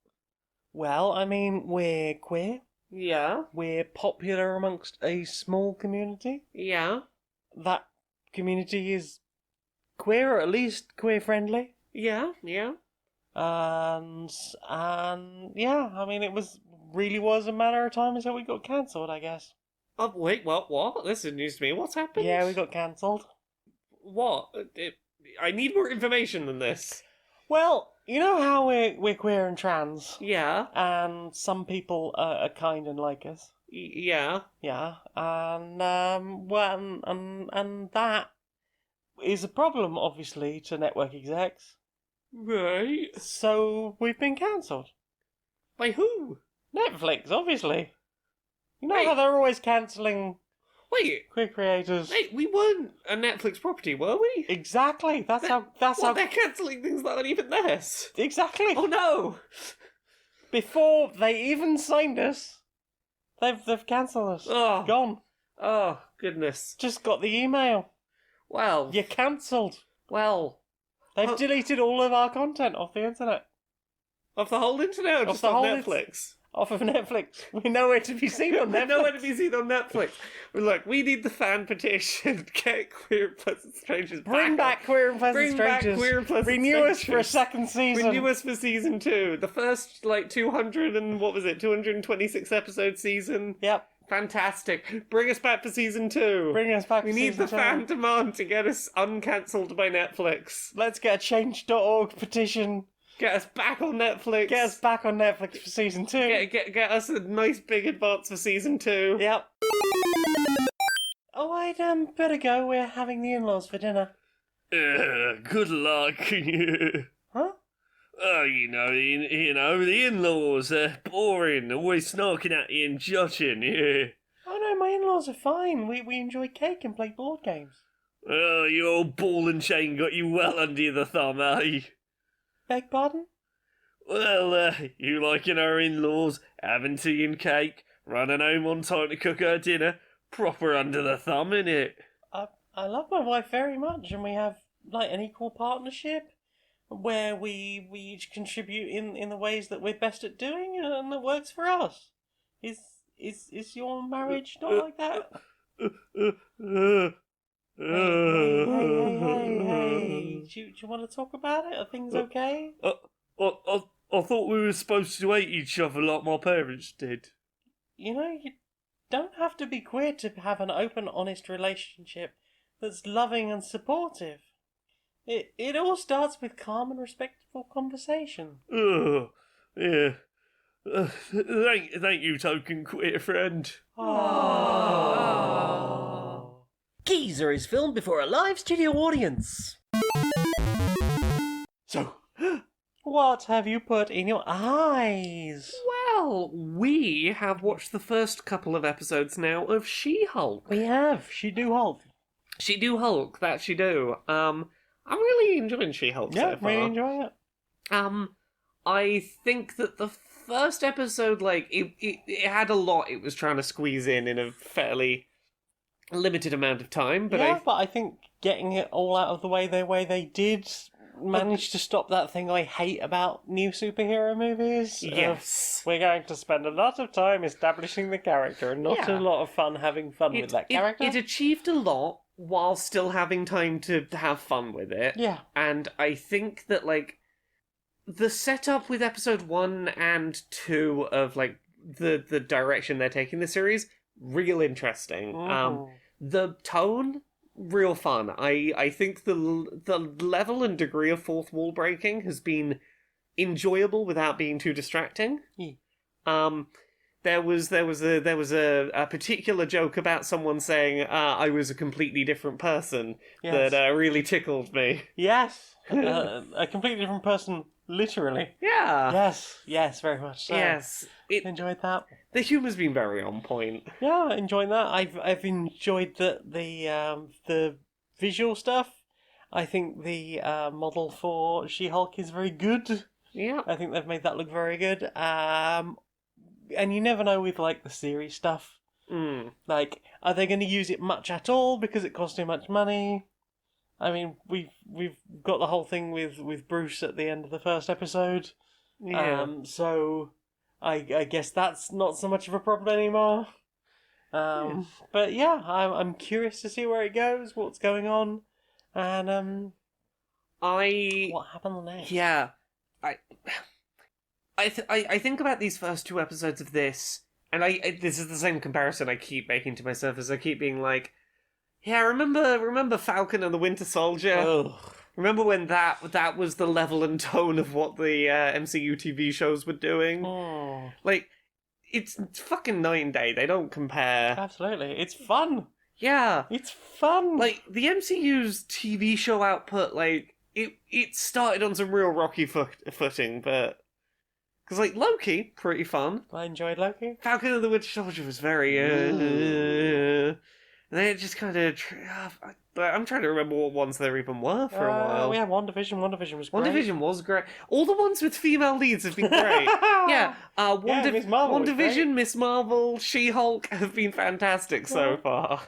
Well, I mean, we're queer. Yeah. We're popular amongst a small community. Yeah. That community is queer, or at least queer-friendly. Yeah. And yeah, I mean, it really was a matter of time until we got cancelled, I guess. Oh, wait, what? This is news to me. What's happened? Yeah, we got cancelled. What? I need more information than this. Well, you know how we're queer and trans? Yeah. And some people are kind and like us. Yeah. Yeah. And and that is a problem, obviously, to network execs. Right. So we've been cancelled. By who? Netflix, obviously. You know how they're always cancelling queer creators. Wait, we weren't a Netflix property, were we? Exactly. That's how they're cancelling things that aren't even theirs. Exactly. Oh no! Before they even signed us, they've cancelled us. Oh. Gone. Oh, goodness. Just got the email. Well. You're cancelled. Well. They've deleted all of our content off the internet. Off the whole internet, or just off Netflix? Off of Netflix. We're nowhere to be seen on Netflix. Nowhere to be seen on Netflix. Look, we need the fan petition. Get Queer and Pleasant Strangers back. Bring back Queer and Pleasant Strangers. Bring back Queer and Pleasant Renew Strangers. us for a second season. Renew us for season 2. The first, 226 episode season. Yep. Fantastic. Bring us back for season 2. Bring us back for season 2. We need the fan demand to get us uncancelled by Netflix. Let's get a change.org petition. Get us back on Netflix. Get us back on Netflix for season 2. Get us a nice big advance for season 2. Yep. Oh, I'd better go. We're having the in-laws for dinner. Good luck. Huh? Oh, the in-laws are boring, always snarking at you and judging. Yeah. Oh no, my in-laws are fine. We enjoy cake and play board games. Oh, your old ball and chain got you well under the thumb, eh? Beg pardon? Well, you liking our in-laws, having tea and cake, running home on time to cook her dinner, proper under the thumb, innit? I love my wife very much, and we have like an equal partnership where we each contribute in the ways that we're best at doing, and that works for us. Is your marriage not like that? Hey. Do you want to talk about it? Are things okay? I thought we were supposed to hate each other like my parents did. You know, you don't have to be queer to have an open, honest relationship that's loving and supportive. It all starts with calm and respectful conversation. Yeah. Thank you, token queer friend. Geezer is filmed before a live studio audience. So, what have you put in your eyes? Well, we have watched the first couple of episodes now of She-Hulk. We have. She do Hulk. She do Hulk, that she do. I'm really enjoying She-Hulk so far. Really enjoying it. I think that the first episode, like, it had a lot it was trying to squeeze in a fairly limited amount of time, but but I think getting it all out of the way they did manage to stop that thing I hate about new superhero movies. Yes. We're going to spend a lot of time establishing the character and not Yeah. a lot of fun having fun with that character. It achieved a lot while still having time to have fun with it. Yeah. And I think that, like, the setup with episode 1 and 2 of, like, the direction they're taking the series, real interesting. The tone, real fun. I think the level and degree of fourth wall breaking has been enjoyable without being too distracting. There was a particular joke about someone saying I was a completely different person Yes. that really tickled me. Yes. A completely different person, literally. Yeah. Yes, very much so. Yes. Enjoyed that. The humor's been very on point. Yeah, enjoying that. I've enjoyed the visual stuff. I think the model for She-Hulk is very good. Yeah. I think they've made that look very good. And you never know with like the series stuff. Like, are they going to use it much at all because it costs too much money? I mean, we've got the whole thing with Bruce at the end of the first episode. Yeah. So I guess that's not so much of a problem anymore. But yeah, I'm curious to see where it goes, what's going on, and what happened next. Yeah. I think about these first 2 episodes of this, and this is the same comparison I keep making to myself as I keep being like, yeah, remember Falcon and the Winter Soldier? Ugh. Remember when that was the level and tone of what the MCU TV shows were doing? Like, it's fucking night and day. They don't compare. Absolutely, it's fun. Yeah. It's fun. Like, the MCU's TV show output, like, it started on some real rocky footing, but... Because, like, Loki, pretty fun. I enjoyed Loki. Falcon and the Winter Soldier was very... And then it just kind of... I'm trying to remember what ones there even were for a while. Yeah, WandaVision. WandaVision was great. WandaVision was great. All the ones with female leads have been great. Yeah. Miss Marvel was WandaVision, great. Miss Marvel, She-Hulk have been fantastic so far.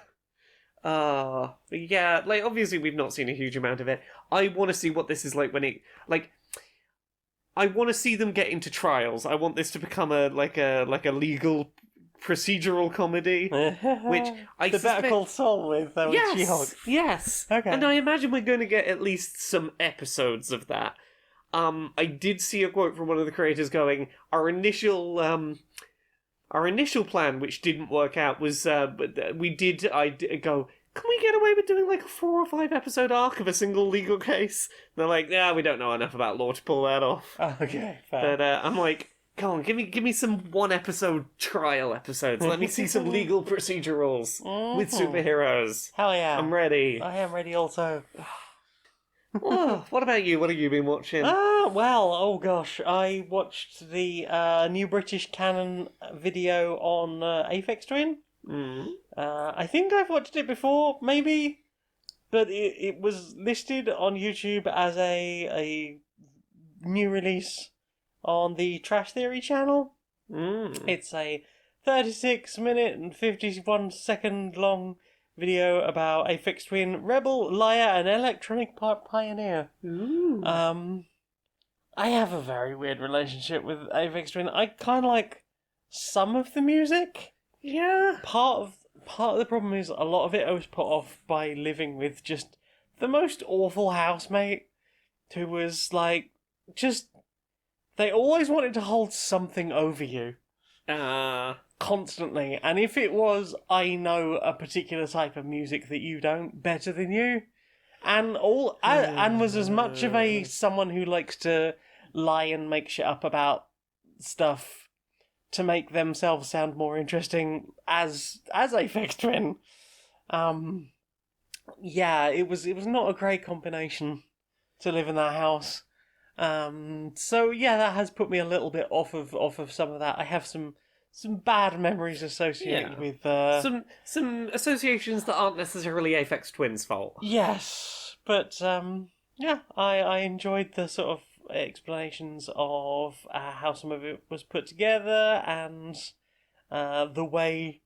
Yeah, like, obviously we've not seen a huge amount of it. I want to see what this is like when it... Like, I want to see them get into trials. I want this to become a legal procedural comedy, which I the suspect... Better Call Saul with She-Hulk. Yes. Okay. And I imagine we're going to get at least some episodes of that. I did see a quote from one of the creators going, our initial plan, which didn't work out, was I go, can we get away with doing like a 4 or 5 episode arc of a single legal case? And they're like, yeah, we don't know enough about law to pull that off. Okay, fair. But I'm like, come on, give me some 1 episode trial episodes. Let me see some legal procedurals with superheroes. Hell yeah. I'm ready. I am ready also. Oh, what about you? What have you been watching? Oh gosh, I watched the new British canon video on Aphex Twin. I think I've watched it before, maybe. but it was listed on YouTube as a new release on the Trash Theory channel. It's a 36-minute and 51-second long video about a fixed twin, rebel, liar, and electronic pioneer. Ooh. I have a very weird relationship with Aphex Twin. I kind of like some of the music. Yeah. Part of the problem is a lot of it I was put off by living with just the most awful housemate who was like just they always wanted to hold something over you constantly, and if it was I know a particular type of music that you don't better than you, and was as much of a someone who likes to lie and make shit up about stuff to make themselves sound more interesting as Aphex Twin. Yeah, it was not a great combination to live in that house. So yeah, that has put me a little bit off of some of that. I have some bad memories associated with some associations that aren't necessarily Aphex Twin's fault. Yes, but yeah, I enjoyed the sort of explanations of how some of it was put together and the way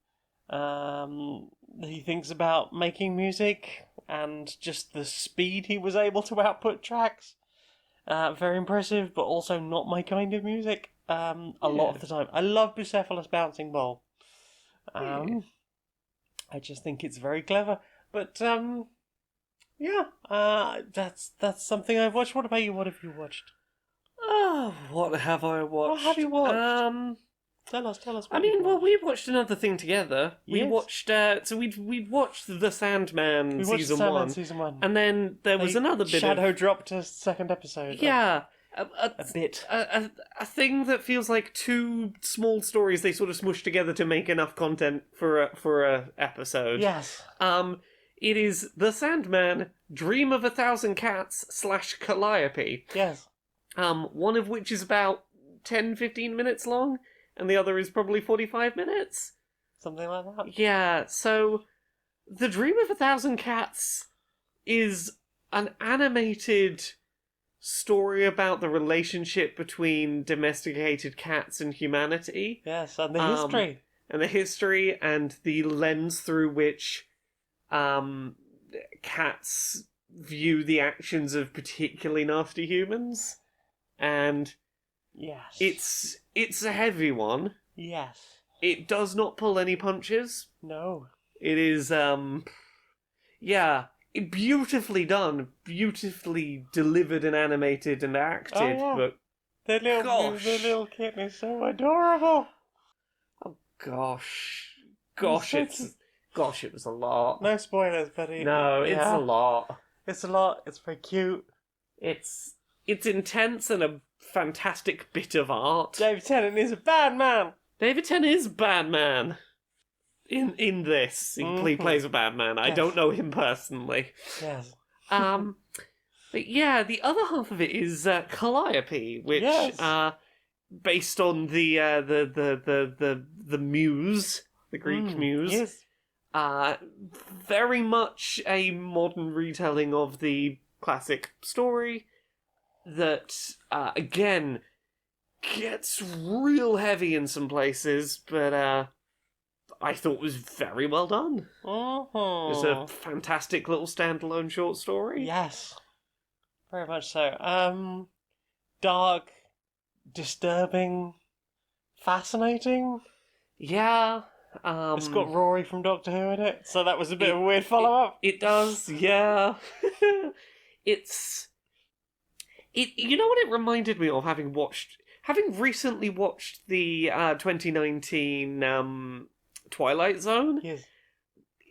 he thinks about making music and just the speed he was able to output tracks. Very impressive, but also not my kind of music. A lot of the time. I love Bucephalus Bouncing Ball. I just think it's very clever. But yeah, that's something I've watched. What about you? What have you watched? Oh, what have I watched? What have you watched? Tell us. I mean, well, we watched another thing together. We Yes. watched, so we'd watched The Sandman We watched season Sandman one, season 1. and then there was They another bit shadow of dropped a second episode. a bit. a thing that feels like two small stories they sort of smushed together to make enough content for a episode. Yes. It is The Sandman, Dream of a Thousand Cats / Calliope. Yes. One of which is about 10-15 minutes long, and the other is probably 45 minutes. Something like that. Yeah, so The Dream of a Thousand Cats is an animated story about the relationship between domesticated cats and humanity. Yes, and the history. And the history and the lens through which cats view the actions of particularly nasty humans. And Yes. it's a heavy one. Yes. It does not pull any punches. No. It is beautifully done, beautifully delivered and animated and acted, Oh, yeah. but The little kitten is so adorable. gosh, it was a lot. No spoilers, but It's a lot. It's a lot. It's very cute. It's intense and a fantastic bit of art. David Tennant is a bad man. David Tennant is bad man. In this, he plays a bad man. I Yes. don't know him personally. Yes. But yeah, the other half of it is Calliope, which Yes. based on the muse, the Greek muse. Yes. Very much a modern retelling of the classic story that again gets real heavy in some places, but I thought was very well done. It was a fantastic little standalone short story. Yes. Very much so. Dark, disturbing, fascinating. Yeah. It's got Rory from Doctor Who in it, so that was a bit of a weird follow-up. It does, yeah. You know what it reminded me of, having recently watched the 2019 Twilight Zone. Yes.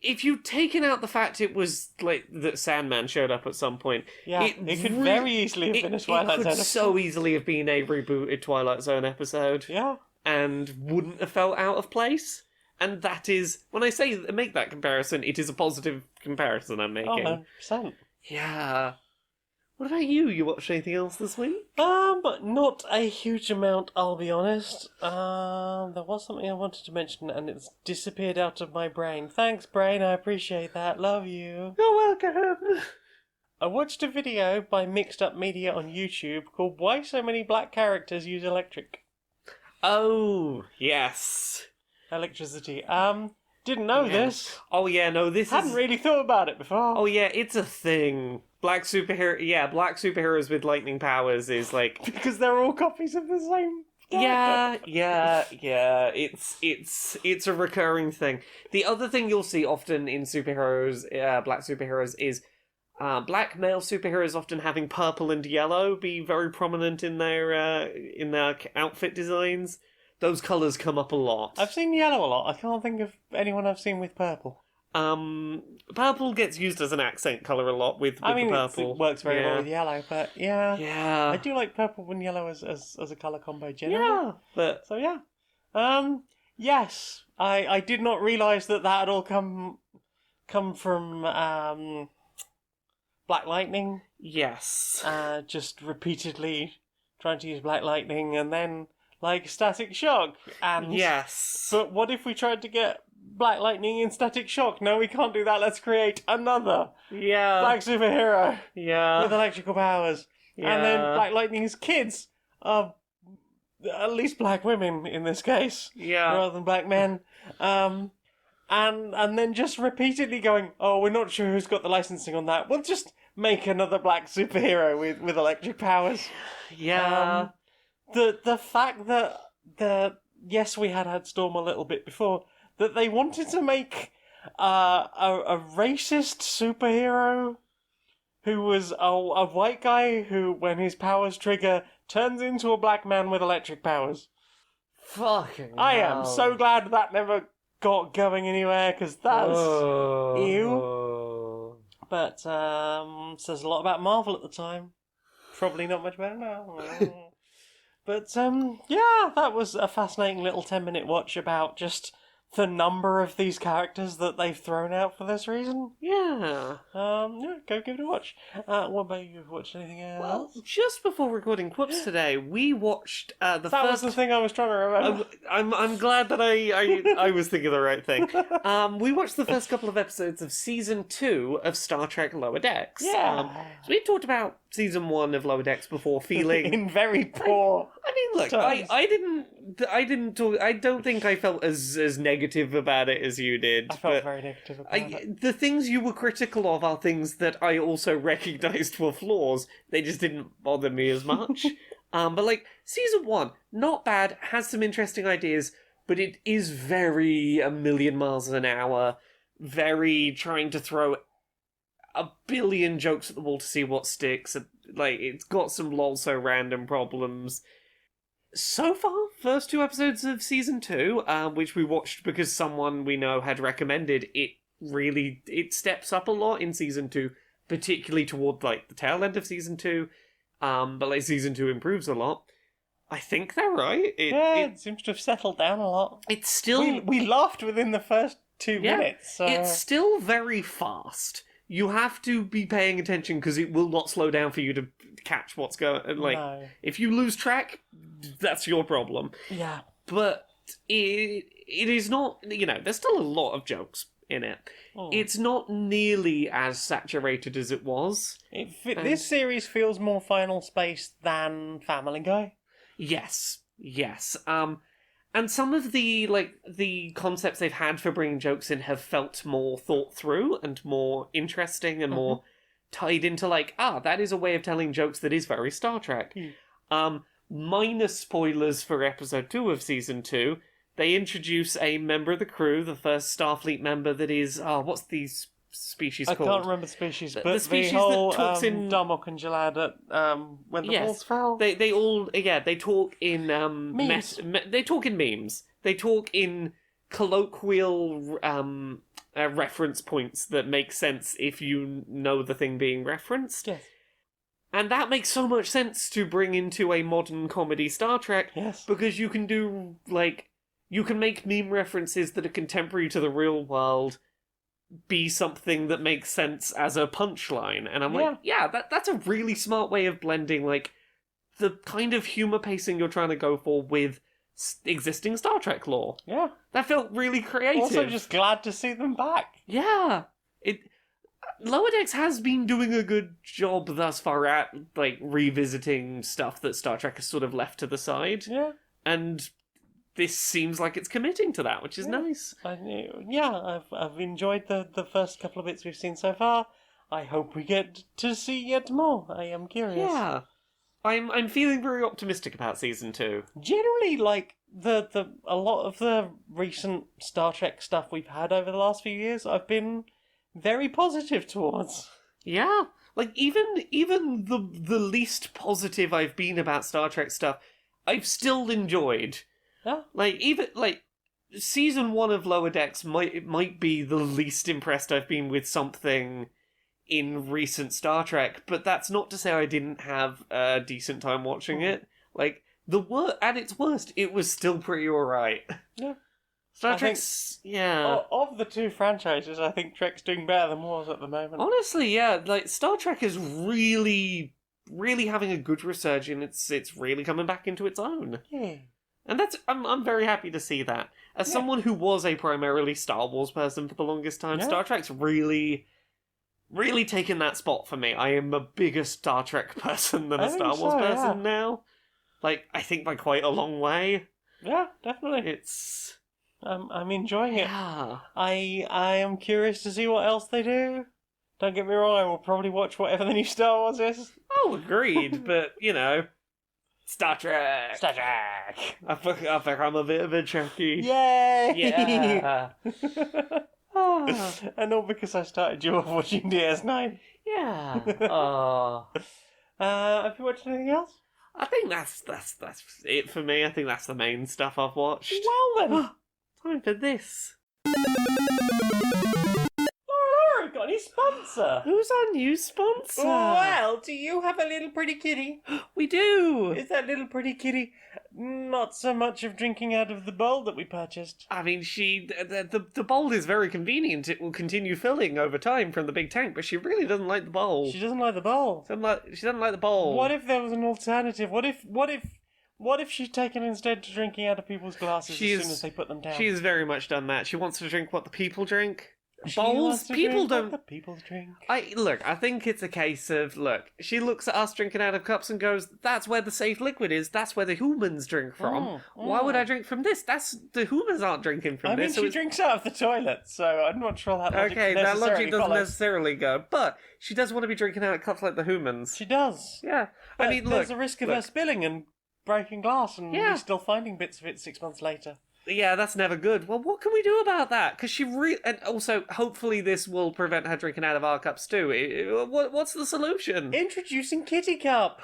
If you'd taken out the fact it was like that Sandman showed up at some point, Yeah, it could very easily have been a Twilight It Zone could so easily have been a rebooted Twilight Zone episode. Yeah. And wouldn't have felt out of place. And that is, when I say make that comparison, it is a positive comparison I'm making. Oh, 100%. Yeah. What about you? You watched anything else this week? But not a huge amount, I'll be honest. There was something I wanted to mention and it's disappeared out of my brain. Thanks, brain, I appreciate that. Love you. You're welcome. I watched a video by Mixed Up Media on YouTube called Why So Many Black Characters Use Oh, yes. Electricity. Didn't know this. Oh, yeah, no, this Hadn't is... really thought about it before. Oh, yeah, it's a thing. Black superheroes with lightning powers is, like... Because they're all copies of the same character. Yeah. It's a recurring thing. The other thing you'll see often in superheroes, black superheroes, is black male superheroes often having purple and yellow be very prominent in their outfit designs. Those colours come up a lot. I've seen yellow a lot. I can't think of anyone I've seen with purple. Purple gets used as an accent colour a lot with the purple. It works very well with yellow, but yeah. Yeah. I do like purple and yellow as a colour combo generally. Yeah, but... So yeah. Yes. I did not realise that had all come from Black Lightning. Yes. Just repeatedly trying to use Black Lightning and then like Static Shock. And yes. But what if we tried to get Black Lightning in Static Shock? No, we can't do that. Let's create another black superhero with electrical powers. Yeah. And then Black Lightning's kids are at least black women in this case. Yeah. Rather than black men. And then just repeatedly going, oh, we're not sure who's got the licensing on that. We'll just make another black superhero with electric powers. Yeah. The fact that yes, we had Storm a little bit before, that they wanted to make a racist superhero who was a white guy who, when his powers trigger, turns into a black man with electric powers. Fucking I am so glad that never got going anywhere, because that's ew. But says a lot about Marvel at the time. Probably not much better now. But yeah, that was a fascinating little 10-minute watch about just the number of these characters that they've thrown out for this reason. Yeah. Yeah, go give it a watch. What about you? Have you watched anything else? Well, just before recording Quips today, we watched the that first... was the thing I was trying to remember. I'm glad that I was thinking the right thing. We watched the first couple of episodes of Season 2 of Star Trek Lower Decks. Yeah. So we talked about Season 1 of Lower Decks before, feeling... in very poor... I mean, look, I don't think I felt as negative about it as you did. I felt very negative about it. The things you were critical of are things that I also recognised were flaws. They just didn't bother me as much. But like, Season 1, not bad, has some interesting ideas, but it is very a million miles an hour, very trying to throw a billion jokes at the wall to see what sticks. Like, it's got some lol so random problems. So far, first 2 episodes of Season 2, which we watched because someone we know had recommended, it steps up a lot in Season 2, particularly toward, like, the tail end of Season 2, but, like, Season 2 improves a lot. I think they're right. It seems to have settled down a lot. It's still... We laughed within the first 2 minutes. So... It's still very fast. You have to be paying attention because it will not slow down for you to catch what's going. Like, No. if you lose track, that's your problem. Yeah. But it is not. There's still a lot of jokes in it. Oh. It's not nearly as saturated as it was. This series feels more Final Space than Family Guy. Yes. And some of the concepts they've had for bringing jokes in have felt more thought through and more interesting and more tied into that is a way of telling jokes that is very Star Trek. Minus spoilers for episode 2 of season 2, they introduce a member of the crew, the first Starfleet member that is, what's the species called? I can't remember the species, but the species the whole, that talks in Darmok and Jalad at, when the balls fell. They all they talk in memes. They talk in memes. They talk in colloquial reference points that make sense if you know the thing being referenced. Yes. And that makes so much sense to bring into a modern comedy Star Trek. Yes. Because you can do you can make meme references that are contemporary to the real world be something that makes sense as a punchline. And I'm like, yeah, that's a really smart way of blending, like, the kind of humor pacing you're trying to go for with existing Star Trek lore. Yeah. That felt really creative. Also, just glad to see them back. Yeah. Lower Decks has been doing a good job thus far at, like, revisiting stuff that Star Trek has sort of left to the side. Yeah. And this seems like it's committing to that, which is nice. I've enjoyed the first couple of bits we've seen so far. I hope we get to see yet more. I am curious. Yeah. I'm feeling very optimistic about season 2. Generally, like, a lot of the recent Star Trek stuff we've had over the last few years, I've been very positive towards. Yeah. Like, even the least positive I've been about Star Trek stuff, I've still enjoyed. Yeah. Like, even, like, season 1 of Lower Decks might be the least impressed I've been with something in recent Star Trek, but that's not to say I didn't have a decent time watching it. Like, at its worst, it was still pretty alright. Yeah. Star Trek's... yeah. Of the two franchises, I think Trek's doing better than Wars at the moment. Honestly, yeah. Like, Star Trek is really, really having a good resurgence. It's really coming back into its own. Yeah. And I'm very happy to see that. As someone who was a primarily Star Wars person for the longest time, Star Trek's really, really taken that spot for me. I am a bigger Star Trek person than a Star Wars person now. Like, I think by quite a long way. Yeah, definitely. It's... I'm enjoying it. Yeah. I am curious to see what else they do. Don't get me wrong, I will probably watch whatever the new Star Wars is. Oh, agreed, but, you know... Star Trek! Star Trek! I think I'm a bit of a Trekkie. Yay! Yeah! And all because I started you off watching DS9. Yeah. Oh. Have you watched anything else? I think that's it for me. I think that's the main stuff I've watched. Well then! Time for this. Laura, got any sponsor? Who's our new sponsor? Well, do you have a little pretty kitty? We do! Is that little pretty kitty not so much of drinking out of the bowl that we purchased? I mean, the bowl is very convenient. It will continue filling over time from the big tank, but she really doesn't like the bowl. She doesn't like the bowl. She doesn't like the bowl. What if there was an alternative? What if she'd taken instead to drinking out of people's glasses as soon as they put them down? She's very much done that. She wants to drink what the people drink. She Bowls, wants to people drink don't. what the people drink. I think it's a case of, she looks at us drinking out of cups and goes, that's where the safe liquid is, that's where the humans drink from. Why would I drink from this? The humans aren't drinking from this. I mean, she drinks out of the toilet, so I'm not sure that logic that logic doesn't follows. necessarily go, but she does want to be drinking out of cups like the humans. She does. Yeah. But I mean, there's a risk of her spilling and breaking glass and Yeah. me still finding bits of it 6 months later. Yeah, that's never good. Well, what can we do about that? Because and also, hopefully this will prevent her drinking out of our cups too. What's the solution? Introducing Kitty Cup.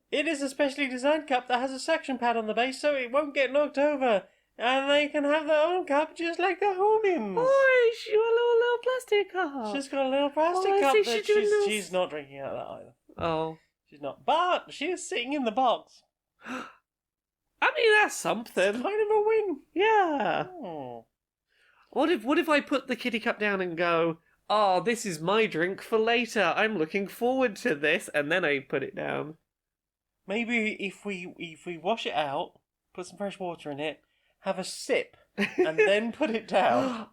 It is a specially designed cup that has a suction pad on the base so it won't get knocked over. And they can have their own cup just like the humans. Oh, she got a little plastic cup. She's got a little plastic I cup see that she's doing she's not drinking out of that either. Oh. She's not. But she is sitting in the box. I mean, that's something. Kind of a win. Yeah. Oh. What if I put the kitty cup down and go, oh, this is my drink for later. I'm looking forward to this, and then I put it down. Maybe if we wash it out, put some fresh water in it, have a sip, and then put it down.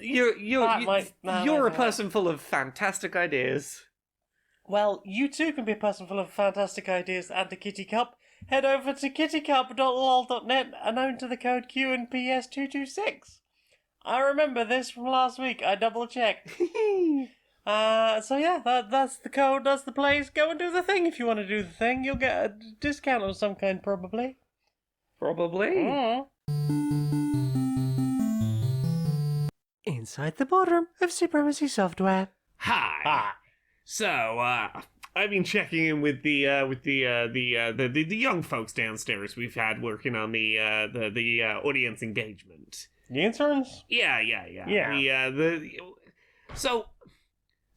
You're a might person full of fantastic ideas. Well, you too can be a person full of fantastic ideas and a kitty cup. Head over to kittycup.lol.net and enter the code Q&PS 226. I remember this from last week. I double checked. So yeah, that's the code, that's the place. Go and do the thing if you want to do the thing. You'll get a discount of some kind, probably. Inside the boardroom of Supremacy Software. Hi. So, I've been checking in with the young folks downstairs we've had working on the audience engagement. The interns? Yeah. Yeah. So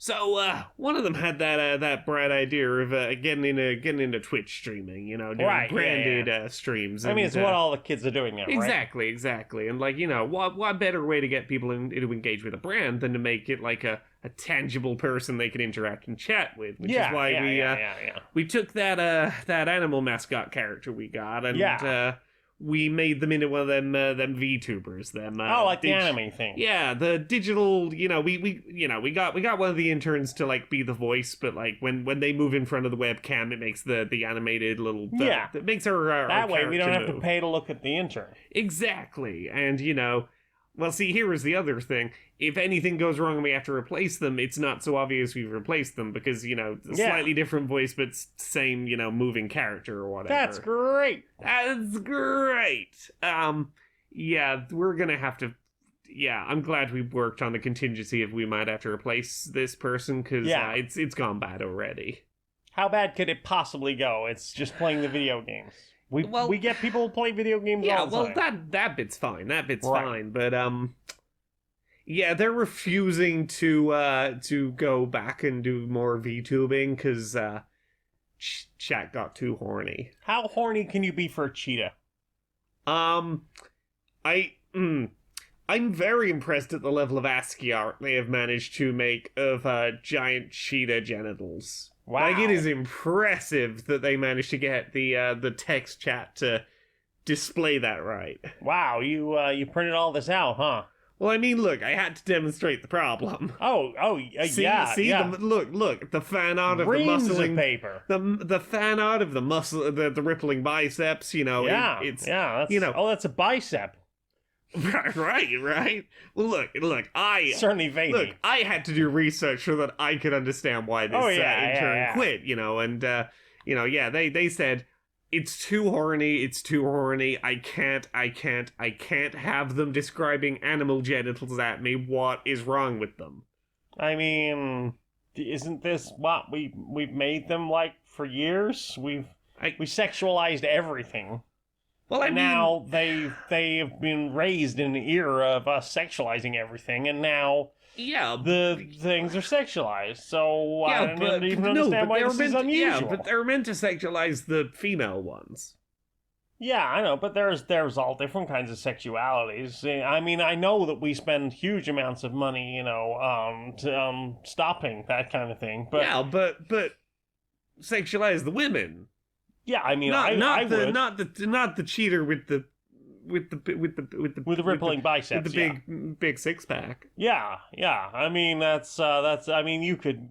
So, one of them had that bright idea of getting into Twitch streaming, doing Right, branded streams. I mean, it's what all the kids are doing now, right? Exactly. And, what better way to get people to engage with a brand than to make it like a tangible person they can interact and chat with, which is why we took that animal mascot character we got and we made them into one of them VTubers. Like the anime thing. Yeah, the digital. We got one of the interns to like be the voice, but like when they move in front of the webcam, it makes the animated little. It makes our that way we don't have move. to pay to look at the intern. Exactly, and well, see, here is the other thing. If anything goes wrong and we have to replace them, it's not so obvious we've replaced them because, slightly different voice, but same, moving character or whatever. That's great. That's great. We're gonna have to... Yeah, I'm glad we worked on the contingency if we might have to replace this person because it's gone bad already. How bad could it possibly go? It's just playing the video games. We get people to play video games all the time. That bit's fine. That bit's fine. But they're refusing to go back and do more VTubing because chat got too horny. How horny can you be for a cheetah? I'm very impressed at the level of ASCII art they have managed to make of giant cheetah genitals. Wow. Like, it is impressive that they managed to get the text chat to display that right. Wow, you printed all this out, huh? Well, I mean, look, I had to demonstrate the problem. See, Look, the fan art of Reams the muscling of paper. The fan art of the muscle, the rippling biceps. That's a bicep. Right. Well, look, Certainly veiny. Look, I had to do research so that I could understand why this intern quit, and they said it's too horny, I can't have them describing animal genitals at me. What is wrong with them? I mean, isn't this what we've made them like for years? We sexualized everything. Well, now they have been raised in an era of us sexualizing everything, and now the things are sexualized. So I don't even understand why this is unusual. Yeah, but they're meant to sexualize the female ones. Yeah, I know, but there's all different kinds of sexualities. I mean, I know that we spend huge amounts of money, stopping that kind of thing. But but sexualize the women. Yeah, I mean, not would. the cheater with the rippling biceps, with the big six pack. Yeah. I mean, that's. I mean, you could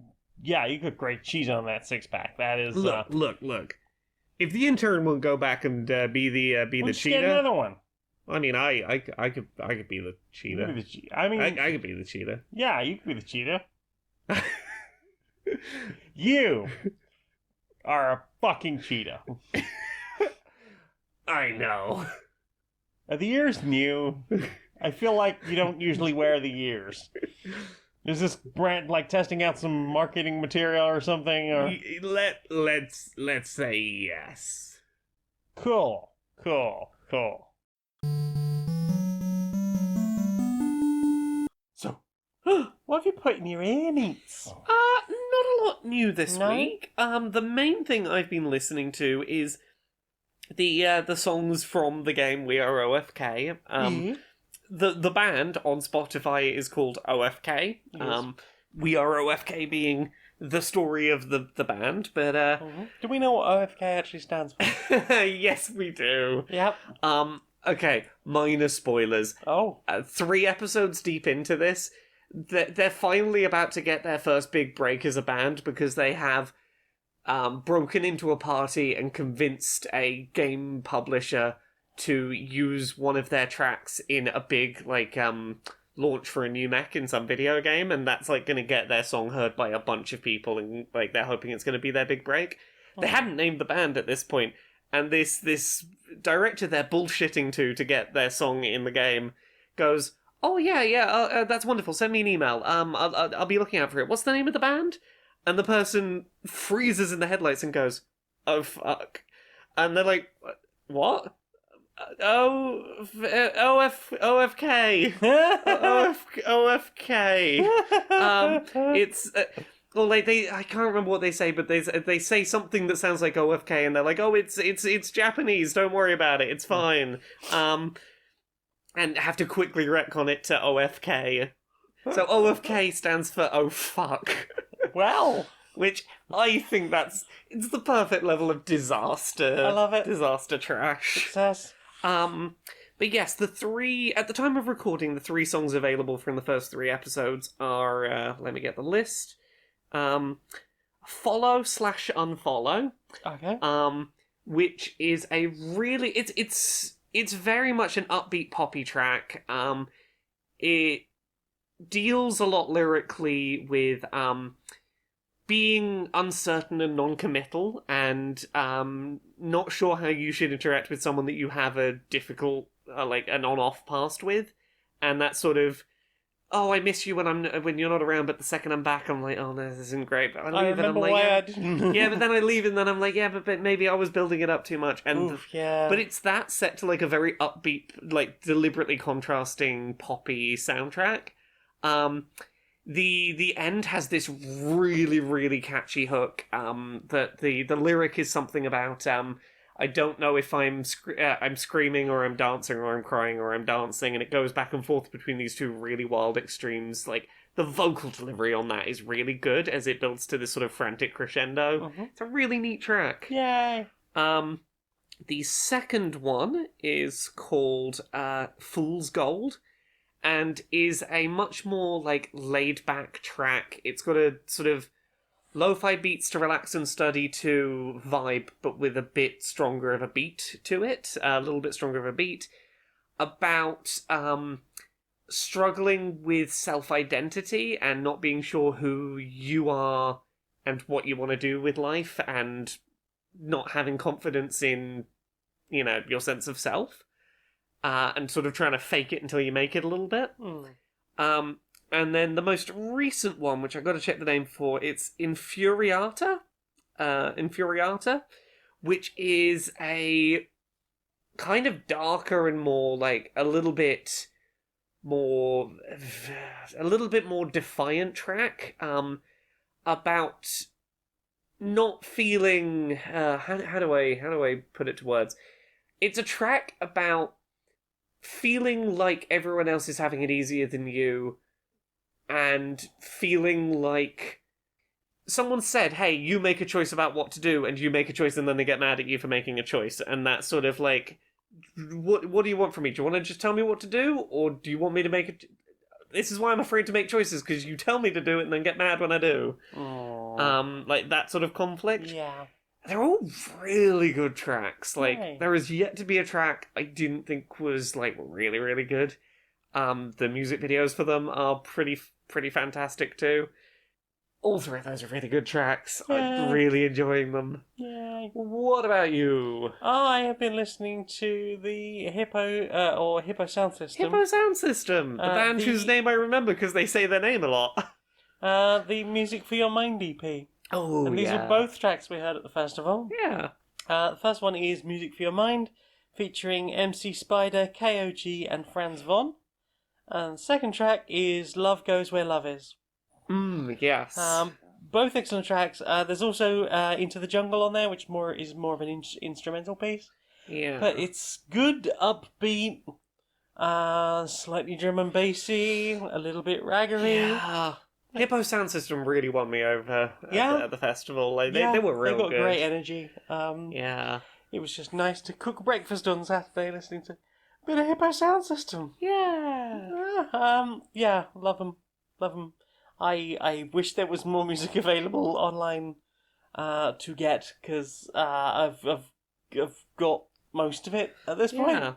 grate cheese on that six pack. That is. Look. If the intern will go back and be the cheetah, get another one. I mean, I could be the cheetah. I could be the cheetah. Yeah, you could be the cheetah. You are a fucking cheetah. I know. Are the ears new? I feel like you don't usually wear the ears. Is this brand like testing out some marketing material or something? Or? Let's say yes. Cool. So, what have you put in your ear meats? Not a lot new this week. The main thing I've been listening to is the songs from the game We Are OFK. The band on Spotify is called OFK. Yes. We Are OFK being the story of the band, but Do we know what OFK actually stands for? yes, we do. Yep. Okay, minor spoilers. 3 episodes deep into this, they're finally about to get their first big break as a band because they have broken into a party and convinced a game publisher to use one of their tracks in a big, launch for a new mech in some video game, and that's, going to get their song heard by a bunch of people, and, they're hoping it's going to be their big break. They hadn't named the band at this point, and this director they're bullshitting to get their song in the game goes, that's wonderful, send me an email, I'll be looking out for it. What's the name of the band? And the person freezes in the headlights and goes, oh, fuck. And they're like, what? OFK. OFK. It's well, like I can't remember what they say, but they say something that sounds like OFK, and they're like, oh, it's Japanese. Don't worry about it. It's fine. And have to quickly retcon it to OFK. So OFK stands for oh fuck. Well, Which I think it's the perfect level of disaster. I love it. Disaster trash. success. But yes, at the time of recording, the 3 songs available from the first 3 episodes are, let me get the list. Follow/Unfollow. Okay. Which is a really, it's very much an upbeat poppy track. It deals a lot lyrically with, being uncertain and non-committal, and not sure how you should interact with someone that you have a difficult, like an on-off past with, and that sort of, oh, I miss you when you're not around, but the second I'm back, I'm like, oh no, this isn't great. But I leave and I'm like, why yeah, I didn't. yeah, but then I leave and then I'm like, yeah, but maybe I was building it up too much, and Oof, yeah. but it's that set to like a very upbeat, like deliberately contrasting poppy soundtrack. The end has this really, really catchy hook. That the lyric is something about I don't know if I'm screaming or I'm dancing or I'm crying or I'm dancing, and it goes back and forth between these two really wild extremes. Like the vocal delivery on that is really good as it builds to this sort of frantic crescendo. Mhm. It's a really neat track. Yay. The second one is called Fool's Gold, and is a much more like laid back track. It's got a sort of lo-fi beats to relax and study to vibe, but with a bit stronger of a beat to it, a little bit stronger of a beat, about struggling with self-identity and not being sure who you are and what you want to do with life, and not having confidence in, your sense of self. And sort of trying to fake it until you make it a little bit. And then the most recent one, which I got to check the name for, it's Infuriata, which is a kind of darker and more like a little bit more defiant track about not feeling. How do I put it to words? It's a track about feeling like everyone else is having it easier than you, and feeling like someone said, hey, you make a choice about what to do, and you make a choice, and then they get mad at you for making a choice, and that's sort of like, what do you want from me? Do you want to just tell me what to do, or do you want me to make it? This is why I'm afraid to make choices, because you tell me to do it and then get mad when I do. Like that sort of conflict. Yeah. They're all really good tracks. Like, Yay. there is yet to be a track I didn't think was, like, really, really good. The music videos for them are pretty fantastic, too. All 3 of those are really good tracks. Yeah. I'm really enjoying them. Yay. What about you? I have been listening to the Hippo Sound System. Hippo Sound System! The band whose name I remember because they say their name a lot. The Music for Your Mind EP. Oh, and these are both tracks we heard at the festival. Yeah. The first one is Music for Your Mind, featuring MC Spider, KOG, and Franz Von. And the second track is Love Goes Where Love Is. Yes. Both excellent tracks. There's also Into the Jungle on there, which is more of an instrumental piece. Yeah. But it's good, upbeat, slightly drum and bassy, a little bit raggery. Yeah. Hippo Sound System really won me over at the festival. Like, they were real good. They got great energy. Yeah. It was just nice to cook breakfast on Saturday listening to a bit of Hippo Sound System. Yeah. Yeah, love them. Love them. I wish there was more music available online to get, because I've got most of it at this point. Yeah.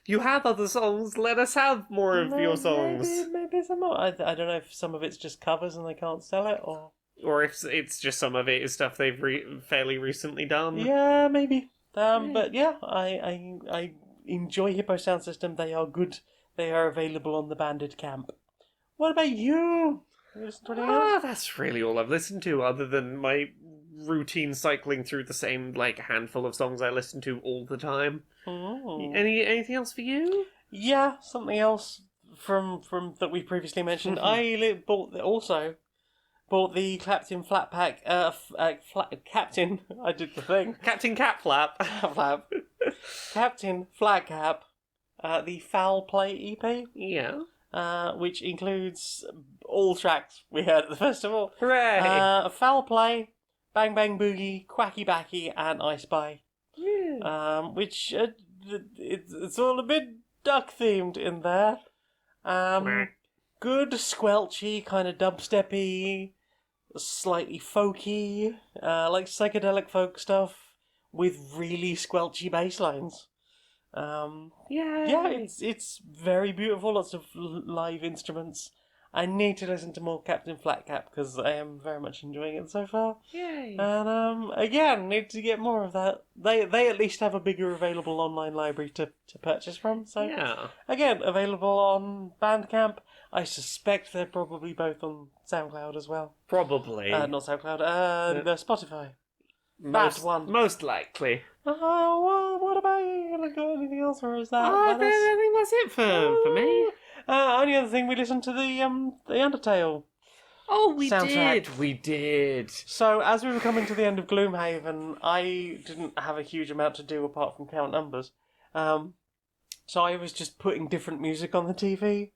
You have other songs. Let us have more of your songs. Maybe some more. I don't know if some of it's just covers and they can't sell it, or if it's just some of it is stuff they've fairly recently done. Yeah, maybe. But yeah, I enjoy Hippo Sound System. They are good. They are available on the Bandit Camp. What about you? You listen to anything else? That's really all I've listened to, other than my routine cycling through the same handful of songs I listen to all the time. Anything else for you? Yeah, something else from that we previously mentioned. Bought the Captain Flatpack. Captain. I did the thing. Captain Catflap. Flap. Captain Flatcap. The Foul Play EP. Yeah. Which includes all tracks we heard at the festival. Hooray! Foul Play, Bang Bang Boogie, Quacky Backy, and I Spy. Yeah. Which it's all a bit duck themed in there. Good squelchy, kind of dubsteppy, slightly folky, like psychedelic folk stuff with really squelchy bass lines. Yeah, it's very beautiful. Lots of live instruments. I need to listen to more Captain Flatcap because I am very much enjoying it so far. Yay! And again, need to get more of that. They at least have a bigger available online library to purchase from. So Yeah. again, available on Bandcamp. I suspect they're probably both on SoundCloud as well. Probably. Not SoundCloud. The Spotify. Most, that one. Most likely. Oh, what about you? Got anything else, or is that? I think that's it for me. Only other thing, we listened to the Undertale. Oh, we soundtrack. We did. So, as we were coming to the end of Gloomhaven, I didn't have a huge amount to do apart from count numbers. So I was just putting different music on the TV.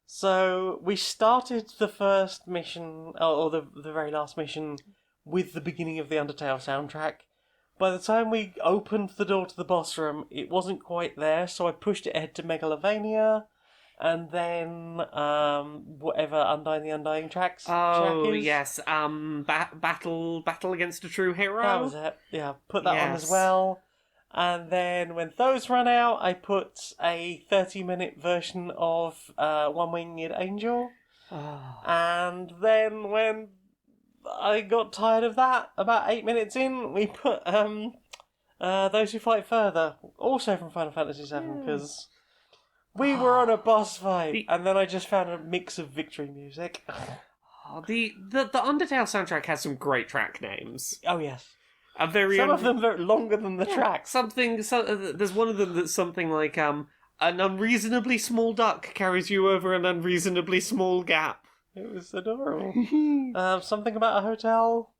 So we started the first mission, or the very last mission, with the beginning of the Undertale soundtrack. By the time we opened the door to the boss room, it wasn't quite there, so I pushed it ahead to Megalovania, and then whatever Undying the Undying track is. Yes. Battle Against a True Hero. That was it. Yeah, put that on as well. And then when those ran out, I put a 30-minute version of One Winged Angel. And then when I got tired of that, about 8 minutes in, we put Those Who Fight Further, also from Final Fantasy VII, because we were on a boss fight, and then I just found a mix of victory music. The Undertale soundtrack has some great track names. Oh, yes. Some of them are longer than the tracks. There's one of them that's something like an unreasonably small duck carries you over an unreasonably small gap. It was adorable. Something about a hotel.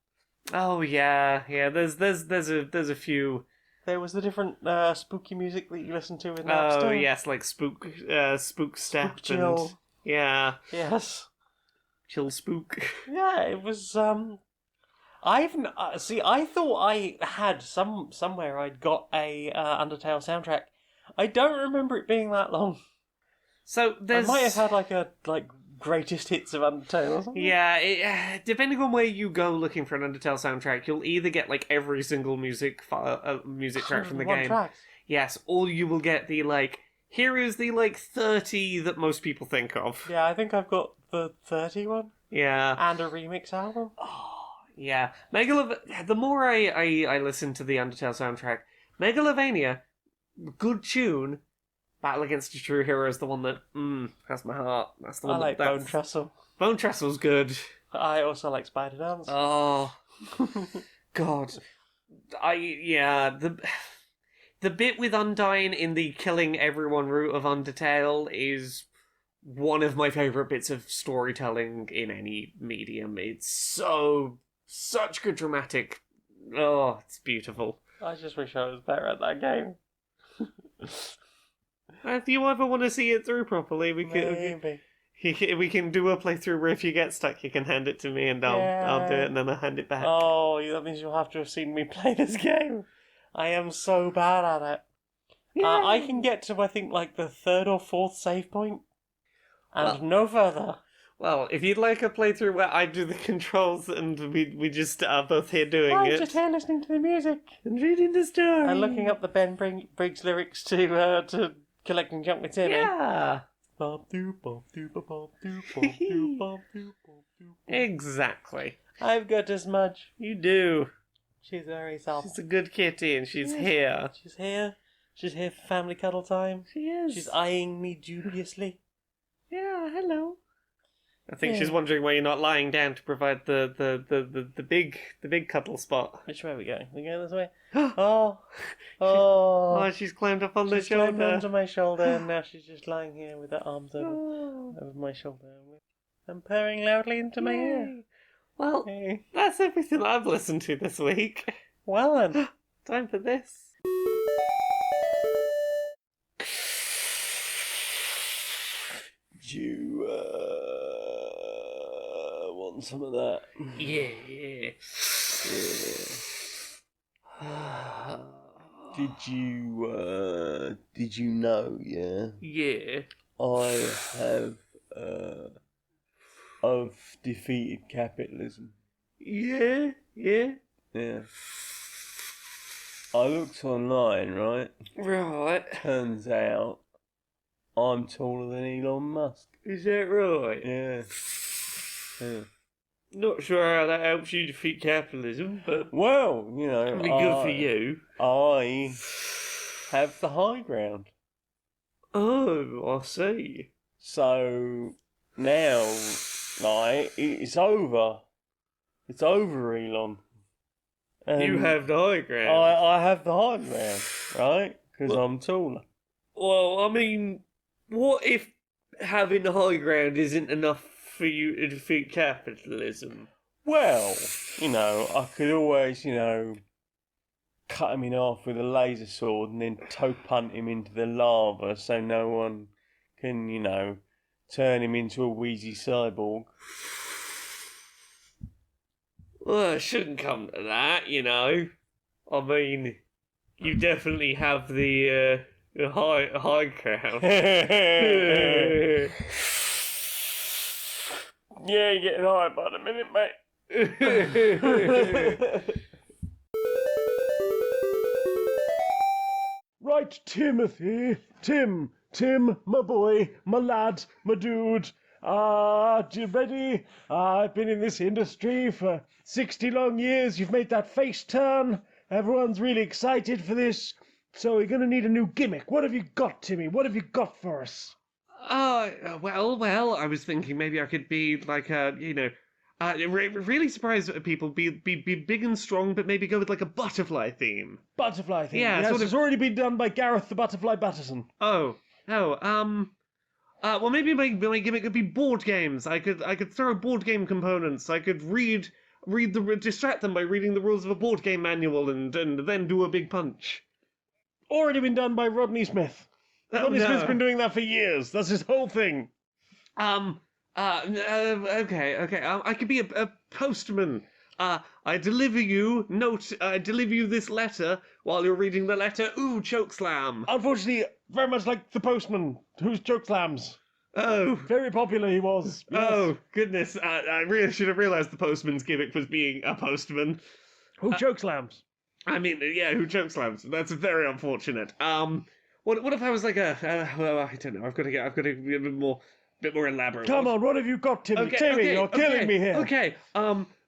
Oh yeah. There's a few. There was the different spooky music that you listen to in that. Oh yes, like spook step, spook chill. And yeah. Yes. Chill spook. Yeah, it was. I thought I had somewhere I'd got a Undertale soundtrack. I don't remember it being that long. So I might have had like greatest hits of Undertale or something. Yeah, depending on where you go looking for an Undertale soundtrack, you'll either get like every single music track from the game. Track. Yes, or you will get the here is the 30 that most people think of. Yeah, I think I've got the 30 one. Yeah. And a remix album. Yeah, the more I listen to the Undertale soundtrack, Megalovania, good tune. Battle Against a True Hero is the one that has my heart. That's the one. I like Bone Trestle. Bone Trestle's good. I also like Spider Dance. Oh, God, the bit with Undyne in the killing everyone route of Undertale is one of my favourite bits of storytelling in any medium. It's such good dramatic. Oh, it's beautiful. I just wish I was better at that game. If you ever want to see it through properly, we can do a playthrough where if you get stuck, you can hand it to me and I'll do it and then I'll hand it back. Oh, that means you'll have to have seen me play this game. I am so bad at it. I can get to, I think, the third or fourth save point, and no further. Well, if you'd like a playthrough where I do the controls and we just are both here doing it. I'm just here listening to the music. And reading the story. And looking up the Ben Briggs lyrics to Collecting Junk with Timmy. Yeah. Exactly. I've got as much. You do. She's very soft. She's a good kitty and she's here. She's here. She's here for family cuddle time. She is. She's eyeing me dubiously. Yeah, hello. I think she's wondering why you're not lying down to provide the big cuddle spot. Which way are we going? We going this way? Oh, oh! She's climbed up on the She's climbed shoulder. onto my shoulder, and now she's just lying here with her arms over my shoulder and purring loudly into my ear. Well, Hey. that's everything I've listened to this week. Well then. Time for this. Do you want some of that? Yeah. Did you know, yeah? Yeah. I have, I've defeated capitalism. Yeah. Yeah. I looked online, right? Right. Turns out I'm taller than Elon Musk. Is that right? Yeah. Not sure how that helps you defeat capitalism, but Well, you know, it'll be good for you. I have the high ground. Oh, I see. So now, like, it's over. It's over, Elon. And You have the high ground. I have the high ground, right? Because I'm taller. Well, I mean, what if having the high ground isn't enough for you to defeat capitalism? Well, you know, I could always, you know, cut him in half with a laser sword and then toe punt him into the lava so no one can, you know, turn him into a wheezy cyborg. Well, it shouldn't come to that, you know. I mean, you definitely have the high ground. Yeah, you're getting high by the minute, mate. Right, Timothy. Tim, my boy, my lad, my dude. You ready? I've been in this industry for 60 long years. You've made that face turn. Everyone's really excited for this. So we're going to need a new gimmick. What have you got, Timmy? What have you got for us? Well, I was thinking maybe I could be like really surprise people, be big and strong, but maybe go with like a butterfly theme. Butterfly thing. Yeah, yes, sort of- it's already been done by Gareth the Butterfly Butterson. Well, maybe my gimmick could be board games. I could throw board game components. I could distract them by reading the rules of a board game manual and then do a big punch. Already been done by Rodney Smith. Rodney Smith's been doing that for years. That's his whole thing. Okay. I could be a postman. I deliver you this letter while you're reading the letter. Ooh, chokeslam. Unfortunately, very much like the postman, whose joke slams. Oh. Very popular he was. Yes. Oh, goodness. I really should have realized the postman's gimmick was being a postman. Who joke slams? I mean, yeah, who chokeslams? That's very unfortunate. What if I was like well, I don't know. I've got to be a bit more elaborate. Come on, what have you got, Timmy? Timmy, you're killing me here. Okay.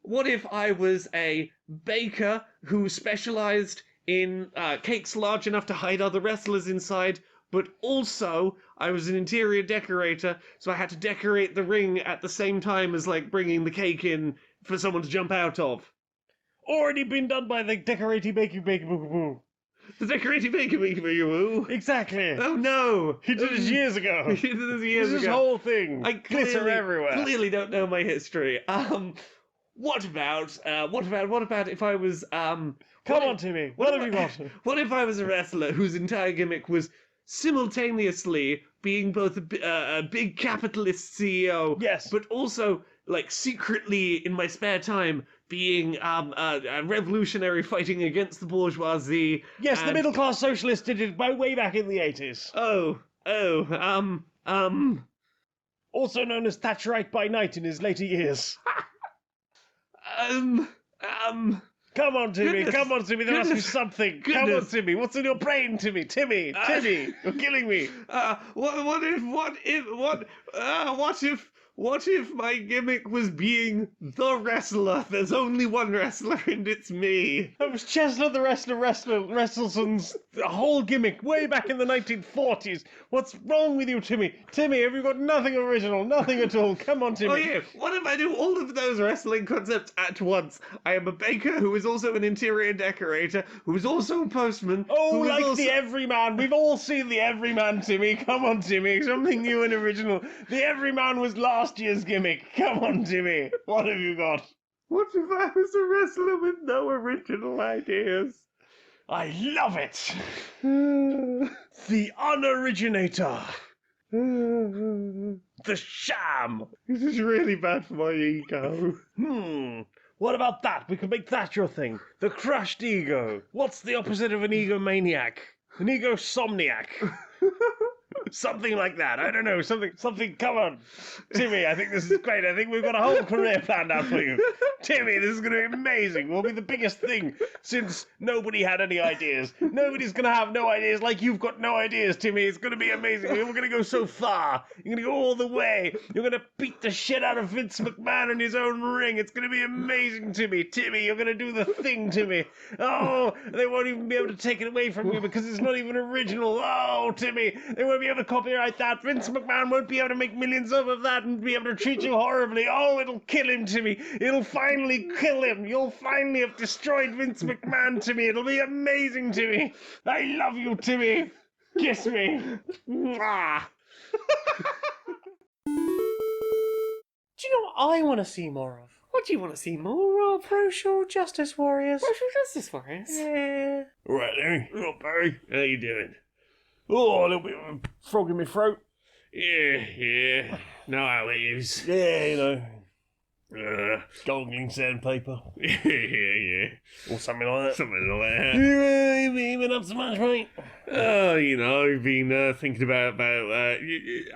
What if I was a baker who specialized in cakes large enough to hide other wrestlers inside, but also I was an interior decorator, so I had to decorate the ring at the same time as like bringing the cake in for someone to jump out of. Already been done by the decorating baker boo boo. The decorating baker woo. Exactly. Oh no! He did this years ago. He did this years This is his ago. whole thing. I Glitter everywhere. Clearly don't know my history. What about if I was Come on, Timmy. What have you got? What if I was a wrestler whose entire gimmick was simultaneously being both a big capitalist CEO, Yes. but also like secretly in my spare time being a revolutionary fighting against the bourgeoisie. Yes, the and- middle class socialist did it way back in the 80s. Also known as Thatcherite by night in his later years. Come on, Timmy. Goodness. Come on, Timmy. There must be Goodness. something. Come on, Goodness. Timmy. What's in your brain, Timmy? Timmy. You're killing me. What if my gimmick was being the wrestler? There's only one wrestler and it's me. That was Chestnut the Wrestleson's whole gimmick way back in the 1940s. What's wrong with you, Timmy? Timmy, have you got nothing original? Nothing at all. Come on, Timmy. Oh yeah, what if I do all of those wrestling concepts at once? I am a baker who is also an interior decorator, who is also a postman. Oh, who is like also... the Everyman. We've all seen the Everyman, Timmy. Come on, Timmy. Something new and original. The Everyman was last year's gimmick. Come on, Timmy. What have you got? What if I was a wrestler with no original ideas? I love it. The unoriginator. The sham. This is really bad for my ego. What about that? We could make that your thing. The crushed ego. What's the opposite of an egomaniac? An egosomniac. Something like that. I don't know. Something. Come on. Timmy, I think this is great. I think we've got a whole career planned out for you. Timmy, this is going to be amazing. We'll be the biggest thing since nobody had any ideas. Nobody's going to have no ideas like you've got no ideas, Timmy. It's going to be amazing. We're going to go so far. You're going to go all the way. You're going to beat the shit out of Vince McMahon in his own ring. It's going to be amazing, Timmy. Timmy, you're going to do the thing, Timmy. Oh, they won't even be able to take it away from you because it's not even original. Oh, Timmy, they won't be able to copyright that. Vince McMahon won't be able to make millions off of that and be able to treat you horribly. Oh, it'll kill him, Timmy. It'll finally kill him. You'll finally have destroyed Vince McMahon, Timmy. It'll be amazing, Timmy. I love you, Timmy. Kiss me. Mwah. Do you know what I want to see more of? What do you want to see more of? Social justice warriors. Social justice warriors? Yeah. All right, Larry. Oh, Barry. How you doing? Oh, a little bit of a frog in my throat. Yeah. Know how it is. Yeah, you know. Goggling sandpaper. Yeah. Or something like that. Something like that. You been up so much, mate? I've been thinking about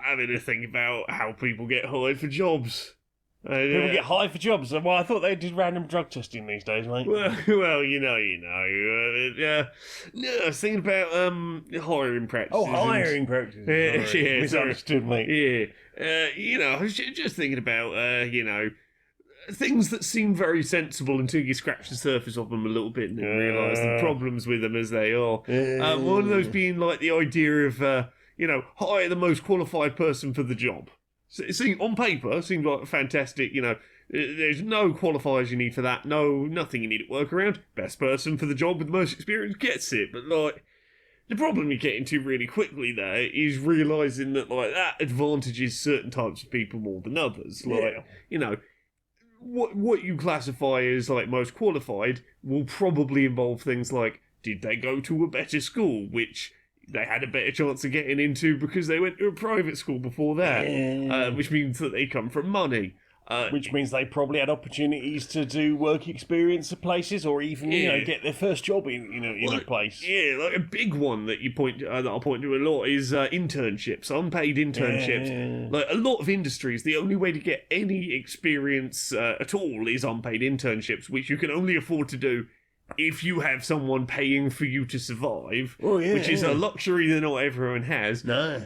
having to think about how people get hired for jobs. People get hired for jobs. Well, I thought they did random drug testing these days, mate. Well, I was thinking about hiring practices. Oh, hiring practices. Yeah, misunderstood, mate. Yeah. I was just thinking about, things that seem very sensible until you scratch the surface of them a little bit and then realise the problems with them as they are. One of those being like the idea of, hire the most qualified person for the job. On paper, seems like a fantastic, there's no qualifiers you need for that, nothing you need to work around. Best person for the job with the most experience gets it, but the problem you get into really quickly there is realising that that advantages certain types of people more than others. What you classify as most qualified will probably involve things like, did they go to a better school, which they had a better chance of getting into because they went to a private school before that, which means that they come from money. Which means they probably had opportunities to do work experience at places, or even get their first job in a place. Yeah, a big one that I'll point to a lot is internships, unpaid internships. A lot of industries, the only way to get any experience at all is unpaid internships, which you can only afford to do if you have someone paying for you to survive, which is a luxury that not everyone has,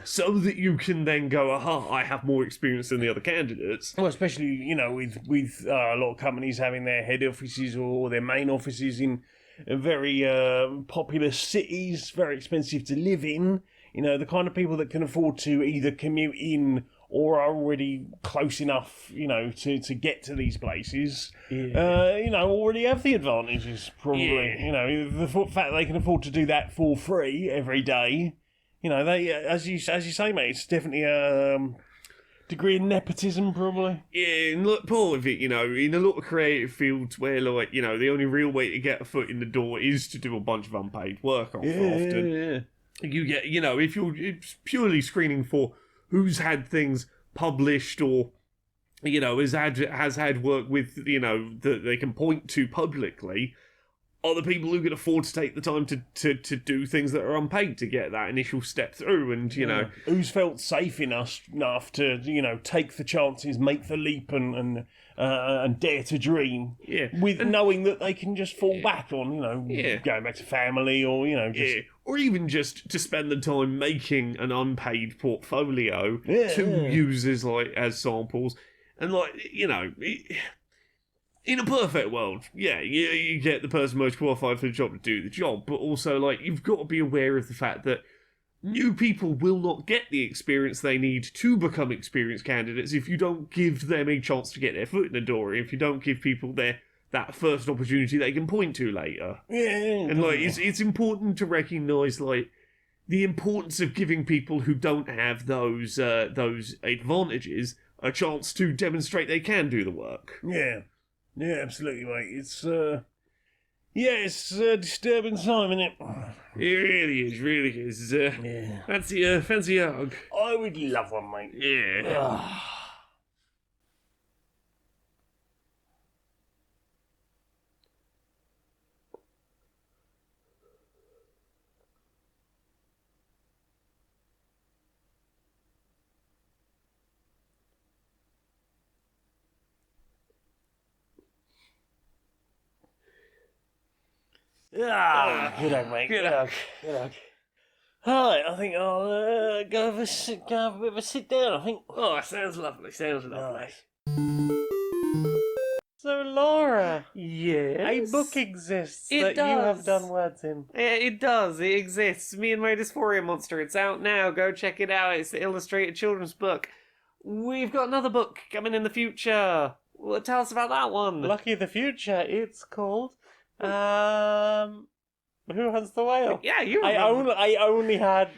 so that you can then go, I have more experience than the other candidates. Well, especially, with a lot of companies having their head offices or their main offices in very populous cities, very expensive to live in, the kind of people that can afford to either commute in or are already close enough, to get to these places, already have the advantages, probably. The fact they can afford to do that for free every day, they, as you say, mate, it's definitely a degree of nepotism, probably. Yeah, and look, part of it, in a lot of creative fields where, the only real way to get a foot in the door is to do a bunch of unpaid work often. Yeah. You get, if you're purely screening for who's had things published or, has had work with, that they can point to publicly, are the people who can afford to take the time to do things that are unpaid to get that initial step through. And, who's felt safe enough to, take the chances, make the leap and and dare to dream. Yeah. With knowing that they can just fall back on, going back to family or, just... Yeah. Or even just to spend the time making an unpaid portfolio to use as samples. And, in a perfect world, you get the person most qualified for the job to do the job, but also, you've got to be aware of the fact that new people will not get the experience they need to become experienced candidates if you don't give them a chance to get their foot in the door, if you don't give people that first opportunity they can point to later. And, it's important to recognise, the importance of giving people who don't have those advantages a chance to demonstrate they can do the work. Yeah. Yeah, absolutely, mate. It's a disturbing time, isn't it? It really is. Fancy a hug? I would love one, mate. Yeah. Good hug, mate. Good hug. Alright, I think I'll go have a bit of a sit down, I think. Oh, sounds lovely. Nice. So, Laura, Yes? A book exists It that you have does. done words in. It does. It exists. Me and My Dysphoria Monster. It's out now. Go check it out. It's the illustrated children's book. We've got another book coming in the future. Well, tell us about that one. Lucky the Future, it's called. Who Hunts the Whale? Yeah, you I remember. only had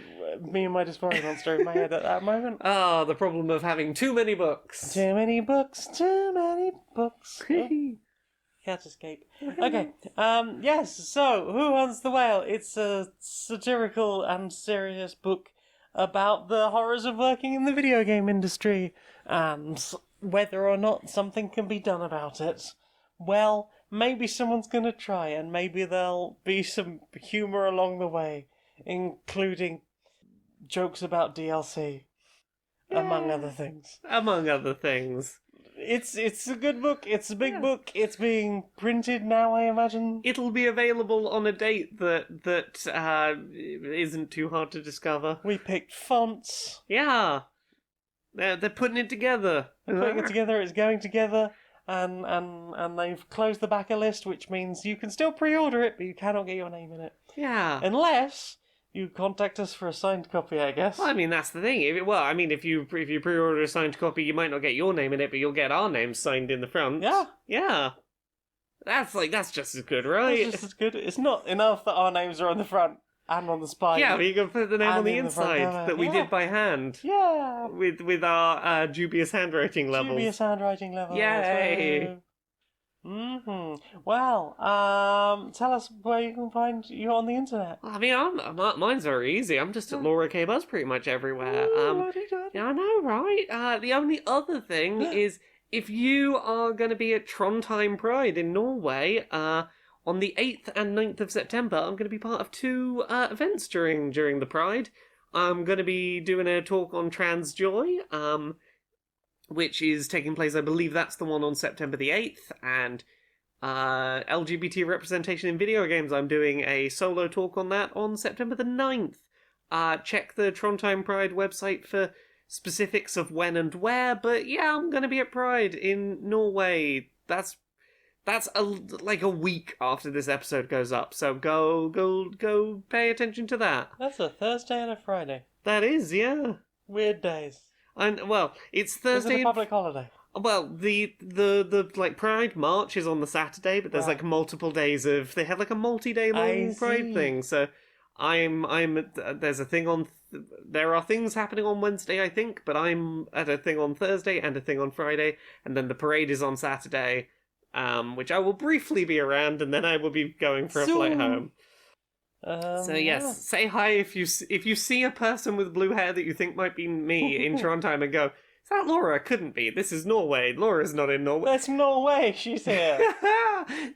Me and My Dysphoria Monster in my head at that moment. Ah, the problem of having too many books. Too many books, too many books. Oh, can't escape. Okay, yes, so Who Hunts the Whale? It's a satirical and serious book about the horrors of working in the video game industry and whether or not something can be done about it. Well, maybe someone's going to try, and maybe there'll be some humour along the way, including jokes about DLC, among other things. Among other things. It's a good book. It's a big book. It's being printed now, I imagine. It'll be available on a date that isn't too hard to discover. We picked fonts. Yeah. They're putting it together. We're putting it together. It's going together. And they've closed the backer list, which means you can still pre-order it, but you cannot get your name in it. Yeah. Unless you contact us for a signed copy, I guess. Well, I mean, that's the thing. If you pre-order a signed copy, you might not get your name in it, but you'll get our names signed in the front. Yeah. Yeah. That's just as good, right? It's just as good. It's not enough that our names are on the front and on the spine. Yeah, but you can put the name And on the in the front inside cover. that we Yeah. did by hand. Yeah. With our dubious handwriting levels. Dubious handwriting levels. Yay. Well, tell us where you can find you on the internet. I mean, mine's very easy. I'm just at Laura K. Buzz pretty much everywhere. Yeah, I know, right? The only other thing is, if you are going to be at Trondheim Pride in Norway, on the 8th and 9th of September, I'm going to be part of two events during the Pride. I'm going to be doing a talk on trans joy, which is taking place, I believe that's the one on September the 8th, and LGBT representation in video games, I'm doing a solo talk on that on September the 9th. Check the Trondheim Pride website for specifics of when and where, but yeah, I'm going to be at Pride in Norway. That's a week after this episode goes up, so go pay attention to that. That's a Thursday and a Friday. That is, yeah. Weird days. And well, it's Is Thursday. it a public holiday? Well, the Pride March is on the Saturday, but there's Right. multiple days of they have a multi-day long I Pride see. thing. So there's a thing on. There are things happening on Wednesday, I think, but I'm at a thing on Thursday and a thing on Friday, and then the parade is on Saturday, which I will briefly be around, and then I will be going for a flight Zoom. home. So yes, say hi if you see a person with blue hair that you think might be me in Trondheim, and go, "Is that Laura? Couldn't be. This is Norway. Laura's not in Norway." There's no way she's here.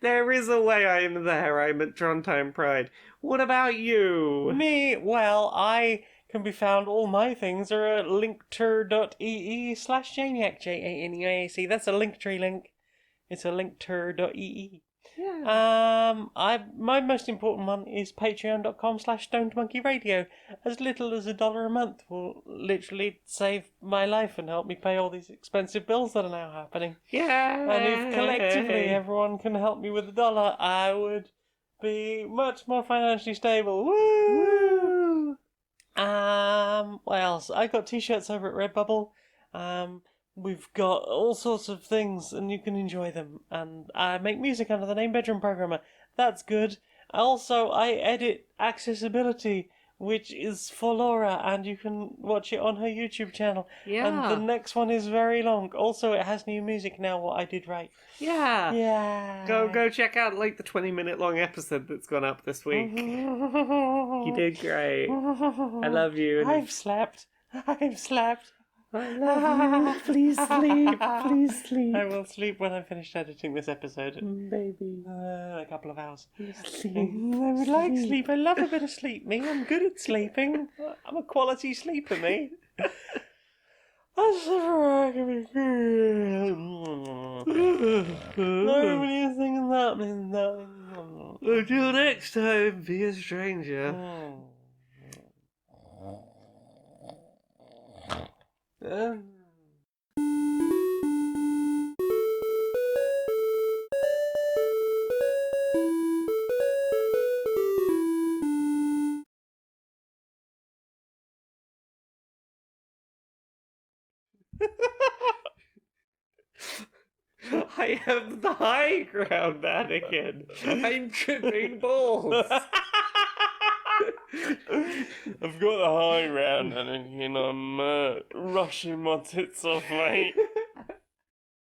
There is a way I am there. I'm at Trondheim Pride. What about you? Me, well, I can be found, all my things are at linkter.ee/Janiac, JANEIAC. That's a Linktree link. It's a linkter.ee. Yeah. My most important one is patreon.com/stonedmonkeyradio. As little as $1 a month will literally save my life and help me pay all these expensive bills that are now happening. Yeah. And if collectively everyone can help me with $1, I would be much more financially stable. Woo! What else? I got t-shirts over at Redbubble. We've got all sorts of things, and you can enjoy them. And I make music under the name Bedroom Programmer. That's good. Also, I edit Accessibility, which is for Laura, and you can watch it on her YouTube channel. Yeah. And the next one is very long. Also, it has new music now, what I did right. Yeah. Yeah. Go check out like the 20-minute long episode that's gone up this week. You did great. I love you. I've slept. I love you. Please sleep. Please sleep. I will sleep when I'm finished editing this episode. Baby. A couple of hours. Sleep. I would like sleep. I love a bit of sleep, me. I'm good at sleeping. I'm a quality sleeper, me. Nobody's thinking that. Until next time, be a stranger. I have the high ground, Anakin. I'm tripping balls. I've got the high ground, and I'm rushing my tits off, mate.